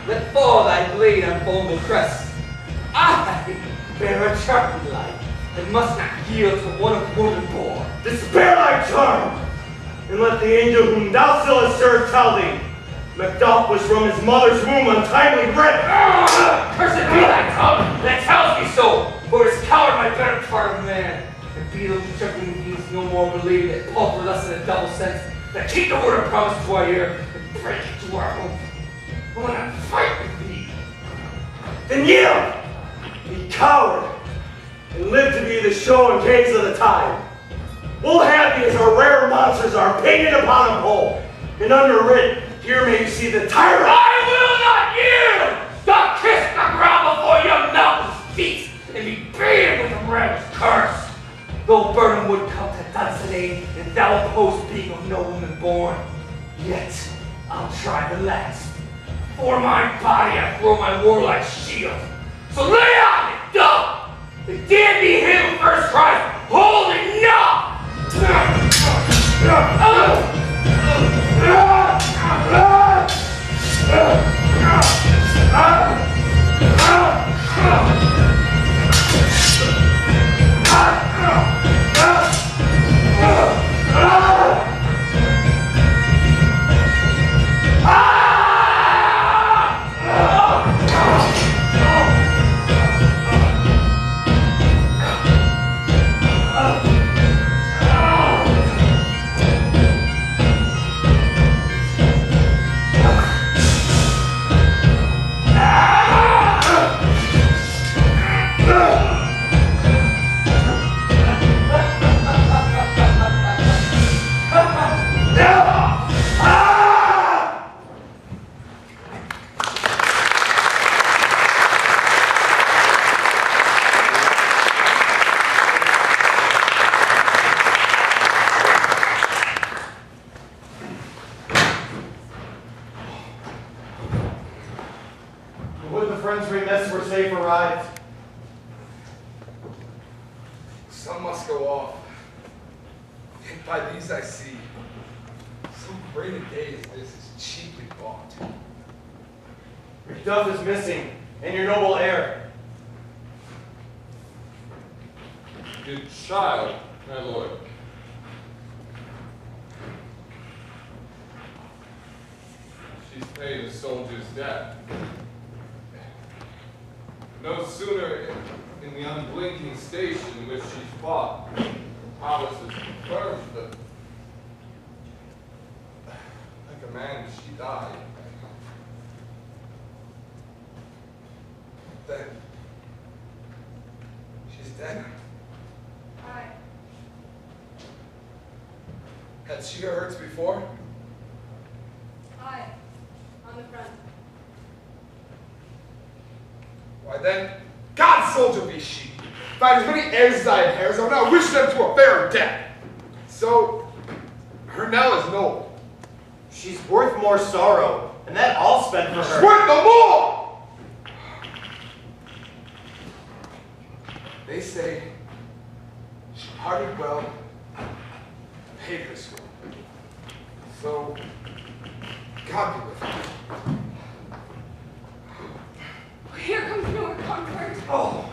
Let fall thy blade on vulnerable crest. I bear a sharpened life, and must not yield to one of woman born. Despair thy charm, and let the angel whom thou still hast served tell thee, Macduff was from his mother's womb untimely bred. Cursed be thy tongue that tells me so, for it has coward my better part of man. And be those chuckling beings no more believe that palter us in a double sense, that keep the word of promise to our ear, and break it to our hope. I want to fight with thee. Then yield, be coward, and live to be the show and kings of the time. We'll have thee as our rare monsters are painted upon a pole, and underwritten, here may you see the tyrant. I will not yield! Thou kiss the ground before your mountain's feet, and be beaten with the rebel's curse. Though Burnham would come to Duncan, and thou oppose being of no woman born, yet I'll try the last. For my body I throw my warlike shield. So lay on it, Macduff! And damn be him who first cries, hold enough! Some must go off. And by these I see, so great a day as this is cheaply bought. Macduff is missing, and your noble heir. Good child, my lord. She's paid a soldier's debt. No sooner in the unblinking station in which she fought, Hollis is confirmed that, like a man, she died. Then, she's dead. Aye. Had she her hurts before? Aye. On the front. Why then, God's soldier be she. If I had as many heirs as I inherit, I would not wish them to a fairer death. So, her knell is noble. She's worth more sorrow, and that all spent for her. She's worth no more! They say she parted well, paid her score. So, God be with her. Here comes your comfort. Oh.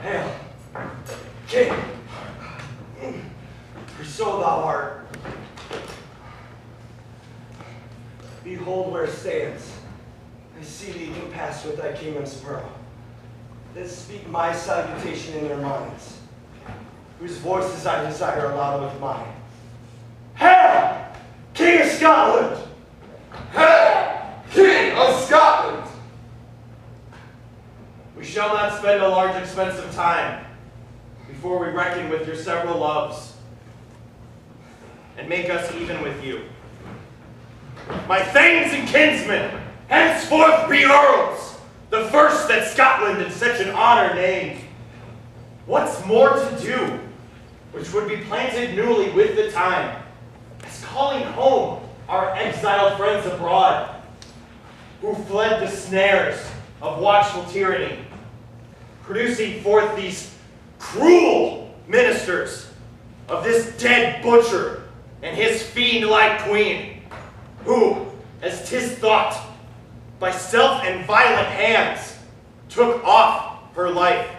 Hail, King, for so thou art. Behold where it stands. I see thee compassed with thy kingdom's pearl. Let's speak my salutation in their minds. whose voices I desire along with mine. Hail, King of Scotland! Hail, King of Scotland! We shall not spend a large expense of time before we reckon with your several loves and make us even with you. My thanes and kinsmen, henceforth be earls, the first that Scotland in such an honor named. What's more to do, which would be planted newly with the time, as calling home our exiled friends abroad, who fled the snares of watchful tyranny, producing forth these cruel ministers of this dead butcher and his fiend-like queen, who, as 'tis thought, by stealth and violent hands, took off her life.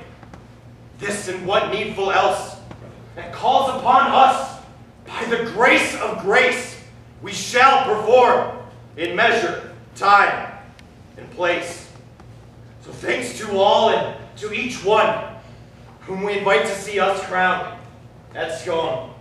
This and what needful else, that calls upon us, by the grace of grace, we shall perform in measure, time, and place. So thanks to all and to each one whom we invite to see us crowned at Scone.